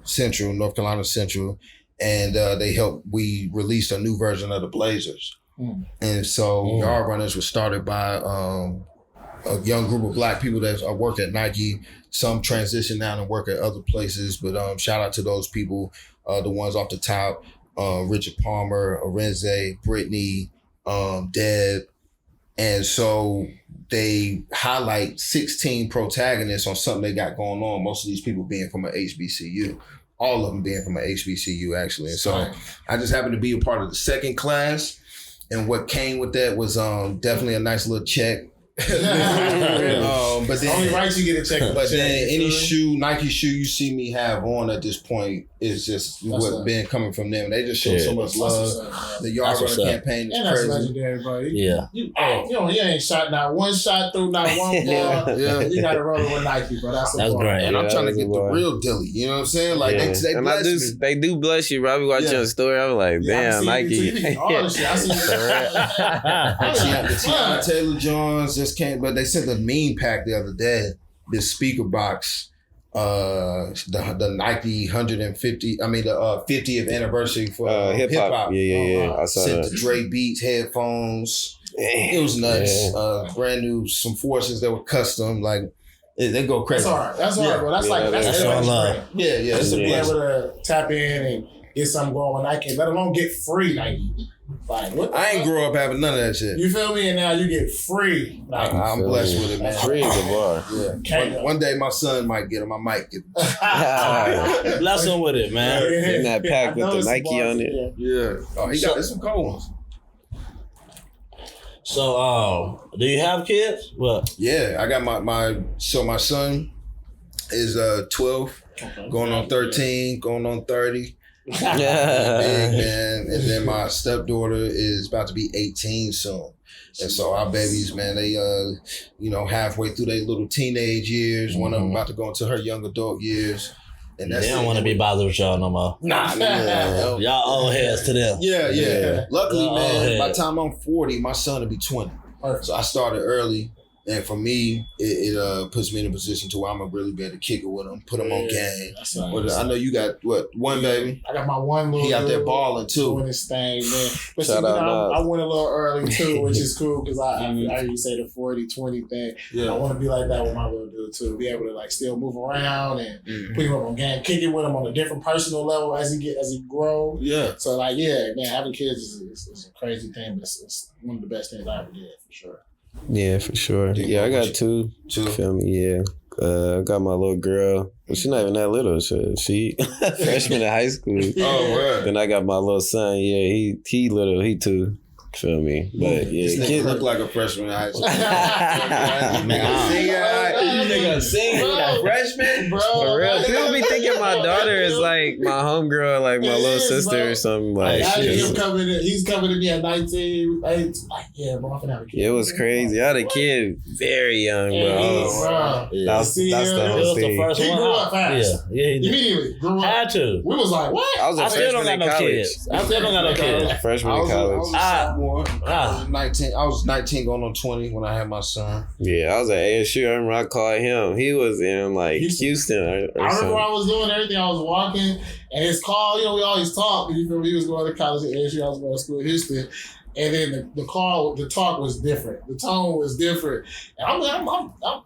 Central, North Carolina Central, and we released a new version of the Blazers. Mm. And so Yard Runners was started by a young group of Black people that work at Nike. Some transition down and work at other places, but shout out to those people, the ones off the top, Richard Palmer, Arenze, Brittany, Deb. And so they highlight 16 protagonists on something they got going on. Most of these people being from an HBCU. All of them being from an HBCU, actually. And so I just happened to be a part of the second class. And what came with that was definitely a nice little check. But then, only right you get a check. But then any Nike shoe you see me have on at this point is just what's been coming from them. They just show so much love. The Yard Runner campaign is crazy. That's legendary, bro. You ain't shot not one shot through, not one ball. You got to roll with Nike, bro. That's great. And I'm trying to get the real Dilly. You know what I'm saying? Like they do bless you, bro. I be watching your story. I'm like, damn, Nike. All the shit. I see the Tiana Taylor Jones just came, but they sent a meme pack the other day. This speaker box, the Nike 150. I mean the 50th anniversary for hip hop. Yeah. I saw sent that. the Dre Beats headphones. It was nuts. Yeah. Brand new, some forces that were custom. Like they go crazy. That's hard, bro. That's that's all love. Yeah. It's to be able to tap in and get something going with Nike, let alone get free Nike. Like, what I ain't grow up having none of that shit. You feel me? And now you get free. Like, I'm blessed with it, man. Free is a bar. Yeah. One day my son might get them. I might get them. Bless him with it, man. In that pack with the Nike on it. Yeah. Oh, he got some cold ones. So, do you have kids? What? Yeah, I got my son is 12, going on 13, going on 30. Big, man. And then my stepdaughter is about to be 18 soon. And so our babies, man, they halfway through their little teenage years. One of them about to go into her young adult years. And they don't want to be bothered with y'all no more. Nah. Y'all old heads to them. Yeah. Luckily, man, by the time I'm 40, my son will be 20. So I started early. And for me, it puts me in a position to where I'm going to really be able to kick it with them, put them on game. I know you got, one baby? I got my one little. He out there balling, too. Doing his thing, man. But I went a little early, too, which is cool, because I hear you say the 40-20 thing. Yeah. I want to be like that with my little dude, too. Be able to, still move around and put him up on game, kick it with him on a different personal level as he grows. Yeah. So, man, having kids is a crazy thing, but it's one of the best things I ever did, for sure. Yeah, for sure. Yeah, I got two. Feel me? Yeah. I got my little girl. Well, she's not even that little. She freshman in high school. Oh, right. Then I got my little son. Yeah, he little. He 2. Feel me? But this nigga look like a freshman in high school. Nigga, freshman, bro. For real, people be thinking my daughter is like my homegirl, like my little sister, bro, or something. Like he's coming to me at 19. Like, yeah, bro, I'm gonna have a kid. It was crazy. I had a kid very young, bro. That's the whole thing. The first he one. Grew up fast. Yeah, he immediately grew up. Had to. We was like, what? I still don't got no kids. I still don't got no kids. Freshman in college. I was 19 going on 20 when I had my son. Yeah, I was at ASU. I remember I called him. He was in Houston or I remember something. I was doing everything. I was walking and his call, we always talk. You feel me? He was going to college at ASU. I was going to school in Houston. And then the talk was different. The tone was different. And I'm up. I'm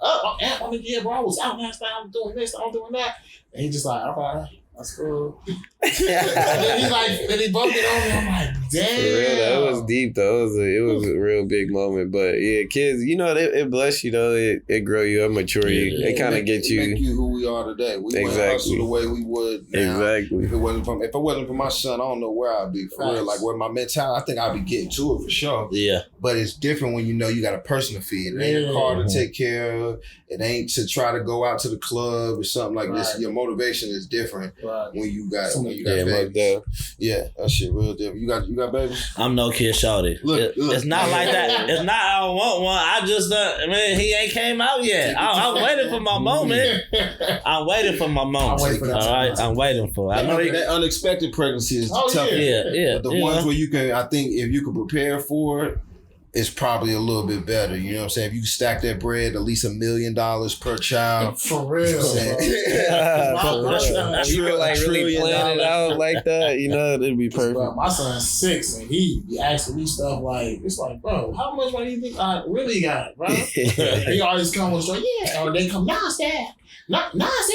like, yeah, bro, I was out last night. I'm doing this. I'm doing that. And he just like, all right, that's cool. And then he bumped it on me. I'm like, Damn. For real, though, it was deep though. It was a real big moment. But yeah, kids, you know, it bless you though. It grow you up, mature you. It kind of get you. Make you who we are today. We wouldn't hustle the way we would now. Exactly. If it wasn't for my son, I don't know where I'd be for real. Like where my mentality, I think I'd be getting to it for sure. Yeah. But it's different when you know you got a person to feed. It ain't a car to take care of. It ain't to try to go out to the club or something like this. Your motivation is different when you got babies. Yeah, that shit real different. You got babies? I'm no kid shorty. Look. It's not like that. It's not I don't want one. I just he ain't came out yet. I'm waiting for my moment. I'm waiting for my moment. All right, I'm waiting for it. I know that unexpected pregnancy is tough. Yeah. But the ones where you can, I think, if you can prepare for it, it's probably a little bit better. You know what I'm saying? If you stack that bread, at least $1 million per child. For real. You can like really plan it out like that, you know, it'd be perfect. Bro, my son's 6 and he be asking me stuff like, it's like, bro, how much money do you think I really got, bro? He always come with like, yeah, or they come, Nas said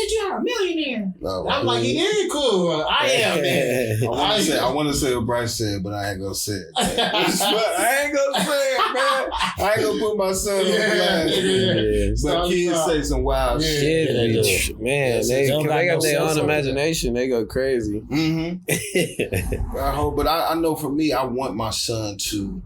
you are a millionaire. No, I'm like, he is cool. I am, man. I want to say what Bryce said, but I ain't gonna say it. I ain't gonna say it, man. I ain't gonna put my son on blast. But kids say some wild shit. Man, they got their own imagination. They go crazy. But I know for me, I want my son to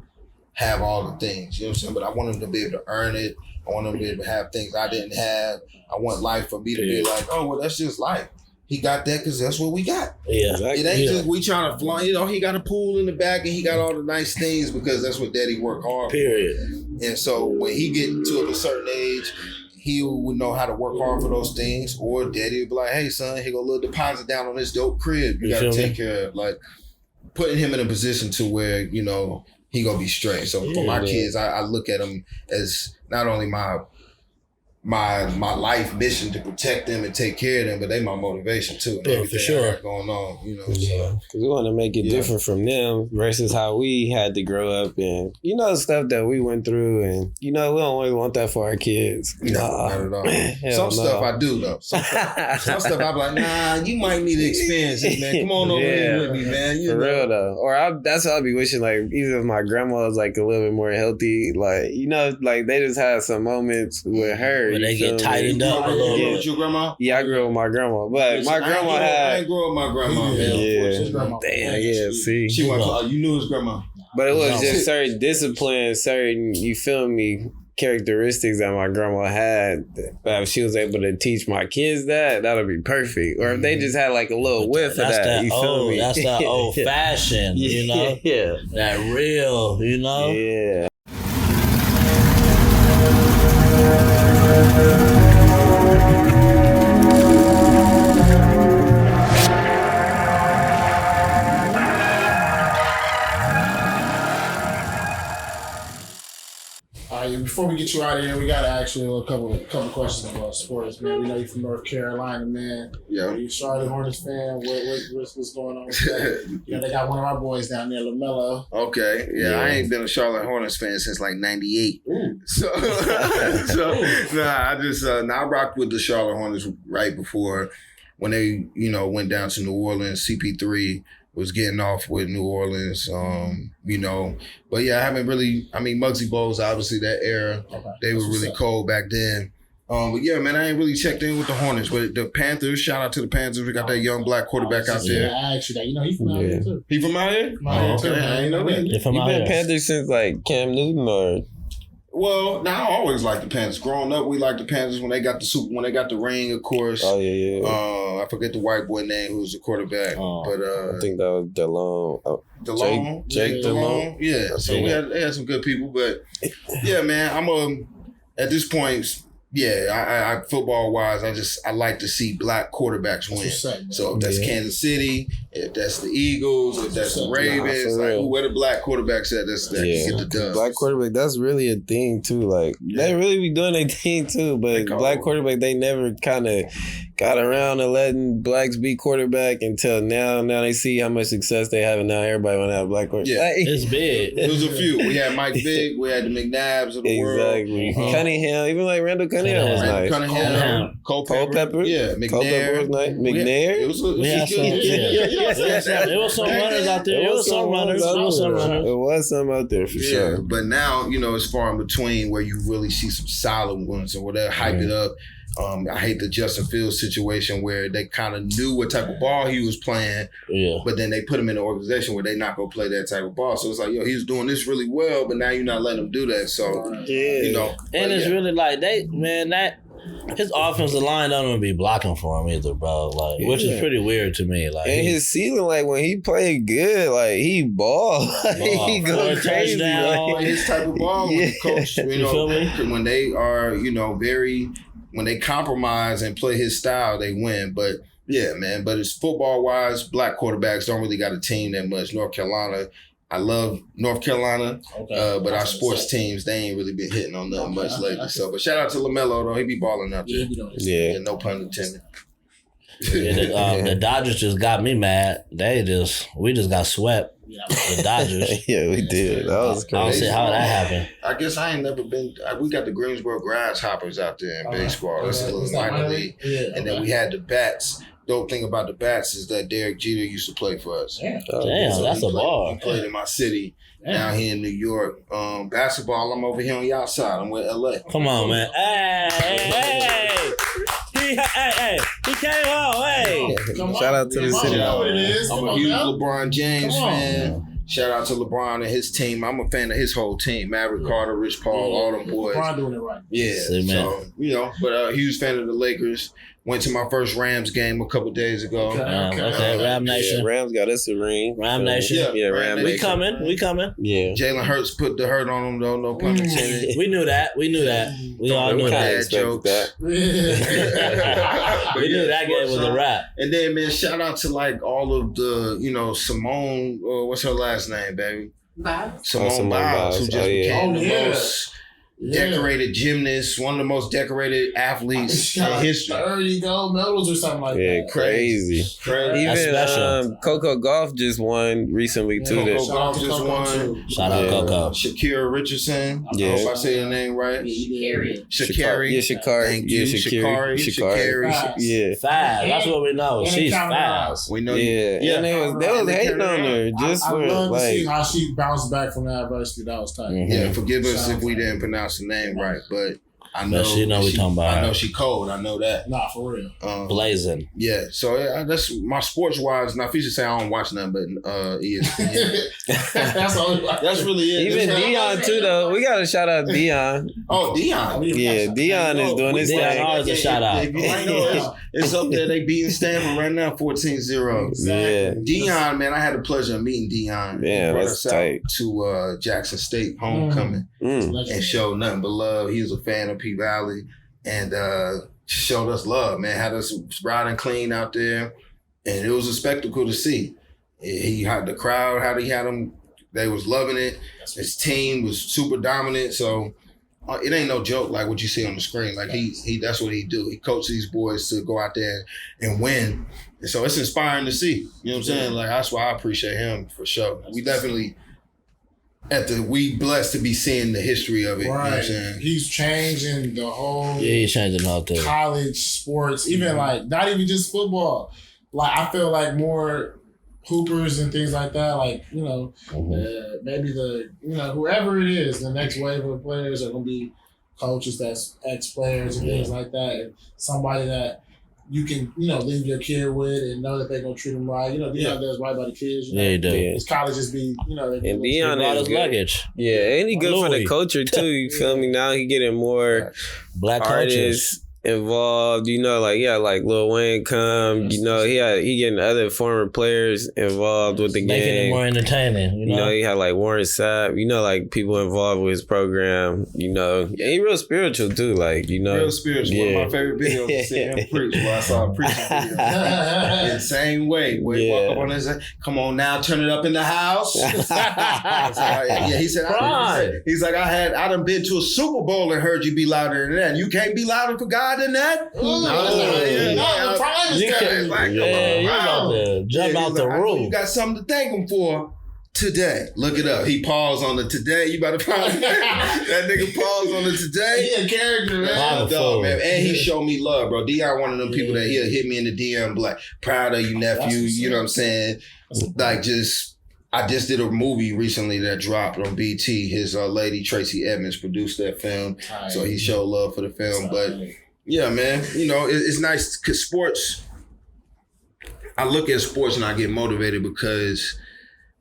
have all the things. You know what I'm saying? But I want him to be able to earn it. I want him to be able to have things I didn't have. I want life for me to be like, oh, well, that's just life. He got that because that's what we got. Yeah. It ain't just we trying to fly. You know, he got a pool in the back and he got all the nice things because that's what daddy worked hard for. Period. And so when he get to a certain age, he would know how to work hard for those things. Or daddy would be like, hey, son, here go a little deposit down on this dope crib. You got to take care of. Like, putting him in a position to where, you know, he going to be straight. So for my kids, I look at them as not only my life mission to protect them and take care of them, but they my motivation too. Yeah, for sure. Going on, you know. Yeah, because we want to make it different from them versus how we had to grow up and, you know, stuff that we went through, and, you know, we don't really want that for our kids. Not at all. Stuff I do though. Some stuff I be like, nah, you might need to experience it, man. Come on over here with me, man. You for know. real though. Or that's how I be wishing, like, even if my grandma was like a little bit more healthy, like, you know, like they just had some moments with her. When they get tightened up a little bit. With your grandma? Yeah, I grew up with my grandma, but my grandma had. I ain't grew up with my grandma. Yeah, see. She went. You knew his grandma. But it was just certain discipline, certain, you feel me, characteristics that my grandma had. But if she was able to teach my kids that would be perfect. Or if they just had like a little whiff of that, you feel me? That's that old fashioned, you know? Yeah. That real, you know? Yeah. Before we get you out of here, we gotta ask you a couple questions about sports, man. We know you're from North Carolina, man. Yeah. Are you a Charlotte Hornets fan? What's going on with that? You know, they got one of our boys down there, LaMelo. Okay. Yeah, I ain't been a Charlotte Hornets fan since like '98. So I rocked with the Charlotte Hornets right before when they, you know, went down to New Orleans. CP3 was getting off with New Orleans, you know. But yeah, I haven't really, I mean, Muggsy Bogues, obviously that era, they were really cold back then. But yeah, man, I ain't really checked in with the Hornets. But the Panthers, shout out to the Panthers. We got that young black quarterback out there. Yeah, I asked you that. You know, he's from out here too. He from out here? Okay, I ain't know that. You been Panthers since like Cam Newton or? Well, I always liked the Panthers. Growing up, we liked the Panthers when they got the ring, of course. Oh yeah. I forget the white boy name who was the quarterback, but I think that was DeLong. Jake DeLong. Yeah. So they had some good people, but yeah, man, at this point. Yeah, I football wise, I like to see black quarterbacks win. So if that's Kansas City, if that's the Eagles, if that's the Ravens, where the black quarterbacks at, that can get the dub. Black quarterback, that's really a thing too. Like they really be doing their thing too, but black quarterback, they never kind of got around to letting blacks be quarterback until now. Now they see how much success they have, and now everybody want to have black quarterback. Yeah, it's big. It was a few. We had Mike Vick, we had the McNabbs of the world. Exactly. Cunningham, even like Randall Cunningham Cunningham was nice. Cunningham, Culpepper. Yeah, McNair. Culpepper was nice. McNair. It was We had some, There was some runners out there. There was some runners. It was some out there for sure. But now, it's far in between where you really see some solid ones or whatever, hype it up. I hate the Justin Fields situation where they kind of knew what type of ball he was playing, but then they put him in an organization where they're not going to play that type of ball. So it's like, he was doing this really well, but now you're not letting him do that. So, And it's really like, his offensive line don't even be blocking for him either, bro. Like, which is pretty weird to me. Like, and his ceiling, like when he played good, like he ball, he go crazy. Like, his type of ball with the coach. You feel me? When they are, when they compromise and play his style, they win. But yeah, man. But it's football wise, black quarterbacks don't really got a team that much. North Carolina. I love North Carolina, but our sports teams, they ain't really been hitting on nothing much lately. So, but shout out to LaMelo, though. He be balling out there. Yeah, no pun intended. The Dodgers just got me mad. We just got swept. The Dodgers. Yeah, we did. That was crazy. I don't see how that happened. I guess I ain't never been. We got the Greensboro Grasshoppers out there in baseball. That's a little minor league. And then we had the Bats. Dope thing about the Bats is that Derek Jeter used to play for us. Damn, that's a ball. He played in my city. Now here in New York. Basketball, I'm over here on y'all side. I'm with LA. Come on, man. Hey. He came home. Hey. Shout out to the city. I'm a huge LeBron James fan. Shout out to LeBron and his team. I'm a fan of his whole team. Maverick Carter, Rich Paul, all them boys. LeBron doing it right. Yeah. So, but huge fan of the Lakers. Went to my first Rams game a couple days ago. Okay. Ram Nation. Yeah, Rams got us a ring. Ram Nation. Yeah, Ram Nation. We coming. Yeah. Jalen Hurts put the hurt on him, though. No pun intended. We knew that. We all knew that. Jokes. We knew that game was a wrap. And then, man, shout out to like all of the, Simone. What's her last name, baby? Simone Biles, who just became the most decorated gymnast, one of the most decorated athletes in history. 30 gold medals or something like that. Yeah, crazy. Even Coco Golf just won recently too. Coco Golf just won. Shout out Coco. Shakira Richardson. I hope I say the name right. Shakari. Yeah, Shakari. Thank you. Shakari. Yeah. Fast. That's what we know. She's fast. We know. Yeah. And they was hating on her just I for love to see like. how she bounced back from that adversity. That was tight. Yeah, forgive us if we didn't pronounce the name right, but I know she know we talking about. I know she cold. I know that. Nah, for real. Blazing. Yeah. So that's my sports wise. Now, if you should say I don't watch nothing but ESPN. That's really it. Even Dion too, though. We gotta shout out Dion. Oh, Dion. Yeah, Dion is doing his thing. Always a shout out. It's up there. They beating Stanford right now, 14-0. Yeah. Dion, man, I had the pleasure of meeting Dion. Yeah, that's tight. To Jackson State homecoming and showed nothing but love. He was a fan of P Valley and showed us love, man. Had us riding clean out there, and it was a spectacle to see. He had the crowd, how he had them. They was loving it. His team was super dominant, so it ain't no joke like what you see on the screen. Like he that's what he do. He coaches these boys to go out there and win. And so it's inspiring to see. You know what I'm saying? Like that's why I appreciate him for sure. We definitely we blessed to be seeing the history of it. Right. You know what I'm saying? He's changing the whole he's changing the whole thing. College sports, even like not even just football. Like I feel like more hoopers and things like that, like, maybe whoever it is, the next wave of players are going to be coaches that's ex-players and things like that. And somebody that you can, leave your kid with and know that they're going to treat them right. Dion does right by the kids. Yeah, he does. His colleges be, and Dion is is good. Luggage. Yeah, and he good for the culture too. You feel me? Now he getting more black artists involved, like Lil Wayne come, he getting other former players involved with the making game. It more entertaining, he had like Warren Sapp, like people involved with his program, and he real spiritual too, real spiritual. One of my favorite videos is seeing him preach. Well, I saw a preaching video in the same way. Where he walk up on his, come on now, turn it up in the house. He said, he's like, I done been to a Super Bowl and heard you be louder than that. You can't be louder for God than that? You about to jump out the roof. You got something to thank him for. today. Look it up. He paused on the today. You about to find that nigga paused on the today. He a character, man. Dog, man. And he showed me love, bro. Dion one of them people that he'll hit me in the DM like, proud of you, nephew. You know what I'm saying? Like I just did a movie recently that dropped on BT. His lady, Tracy Edmonds, produced that film. So he showed love for the film. But yeah, man, you know, it's nice because sports, I look at sports and I get motivated because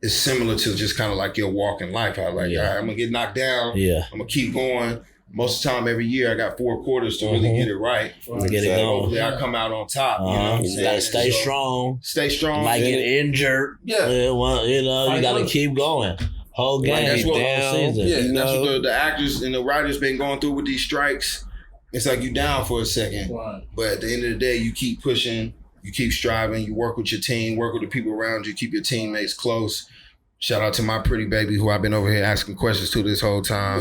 it's similar to just kind of like your walk in life. I like, all right, I'm going to get knocked down. Yeah. I'm going to keep going. Most of the time, every year, I got 4 quarters to really get it right. Get it going. Hopefully, I come out on top. You know what I'm saying? You gotta stay strong. Stay strong. You might get injured. Yeah. Well, you know, you gotta keep going. Whole game. That's what whole season. Yeah, you that's know? what the actors and the writers been going through with these strikes. It's like you down for a second. Right. But at the end of the day, you keep pushing. You keep striving. You work with your team. Work with the people around you. Keep your teammates close. Shout out to my pretty baby who I've been over here asking questions to this whole time.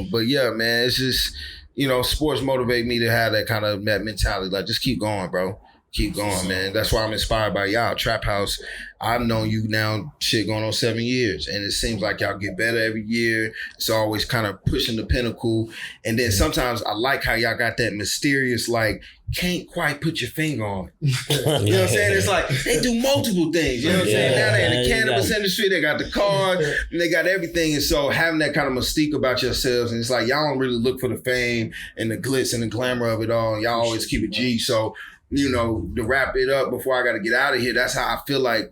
But yeah, man, it's just, you know, sports motivate me to have that kind of that mentality. Like, just keep going, bro. Keep going, man. That's why I'm inspired by y'all. Traphouse, I've known you now, going on 7 years. And it seems like y'all get better every year. It's always kind of pushing the pinnacle. And then sometimes I like how y'all got that mysterious, like, can't quite put your finger on it. You know what I'm saying? It's like they do multiple things. You know what I'm saying? Now they're in the cannabis industry, they got the card, and they got everything. And so having that kind of mystique about yourselves, and it's like y'all don't really look for the fame and the glitz and the glamour of it all. Y'all always keep it G. So, you know, to wrap it up before I got to get out of here, that's how I feel like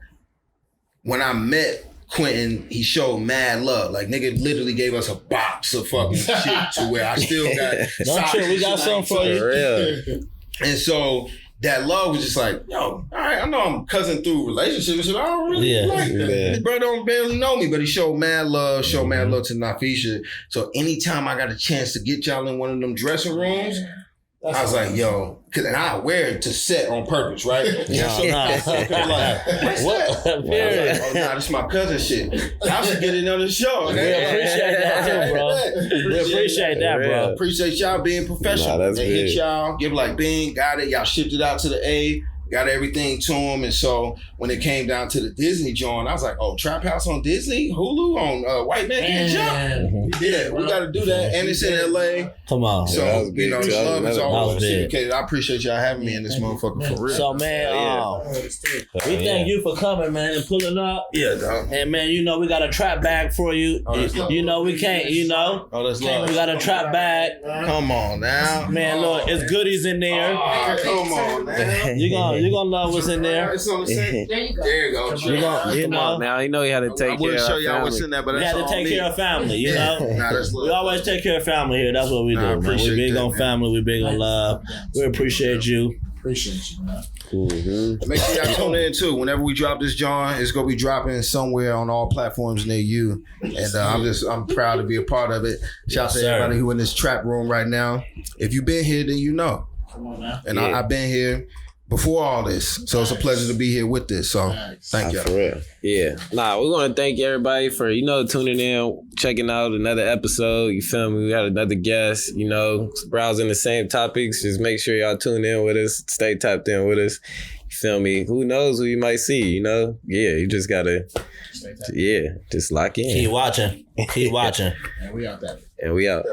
when I met Quentin, he showed mad love. Like, nigga literally gave us a box of fucking shit to where I still got Don't you? We got something for you. And so that love was just like, yo, all right, I know I'm cousin through relationships, but I don't really like that. This bro don't barely know me, but he showed mad love to Nafisha. So anytime I got a chance to get y'all in one of them dressing rooms, I was like, yo, and I wear it to set on purpose, right? Yeah. So like, what's that? Oh, nah, this is my cousin shit. Y'all should get it on the show. We appreciate that too, bro. We appreciate that, bro. Appreciate y'all being professional. They hit y'all, give like bing, got it. Y'all shipped it out to the A. Got everything to him, and so when it came down to the Disney joint, I was like, "Oh, Traphouse on Disney, Hulu on White Man Can't Jump." Yeah, we got to do that, and it's in LA. Come on, so you know, the love is always reciprocated. I appreciate y'all having me in this motherfucker for real. So man, we thank you for coming, man, and pulling up. Yeah, dog. And man, you know we got a trap bag for you. You know we can't, you know. Oh, that's love. We got a trap bag. Come on now, man. Look, it's goodies in there. Come on now. You gonna love what's in there. It's on the same. There you go. There you go. You know. Now you know you had to take care of show y'all what's in there, but we had to take care of family. You know. We always take care of family here. That's what we do, man. We big on family. We big on love. We appreciate you. Appreciate you, man. Mm-hmm. Make sure y'all tune in too. Whenever we drop this joint, it's gonna be dropping somewhere on all platforms near you. And I'm proud to be a part of it. Shout out to everybody who in this trap room right now. If you've been here, then you know. Come on now. And I've been here before all this. So it's a pleasure to be here with this. So thank y'all. For real. Yeah. Nah, we want to thank everybody for, you know, tuning in, checking out another episode. You feel me? We had another guest, you know, browsing the same topics. Just make sure y'all tune in with us. Stay tapped in with us. You feel me? Who knows who you might see, you know? Yeah, you just got to, just lock in. Keep watching. Keep watching. And we out there. And we out.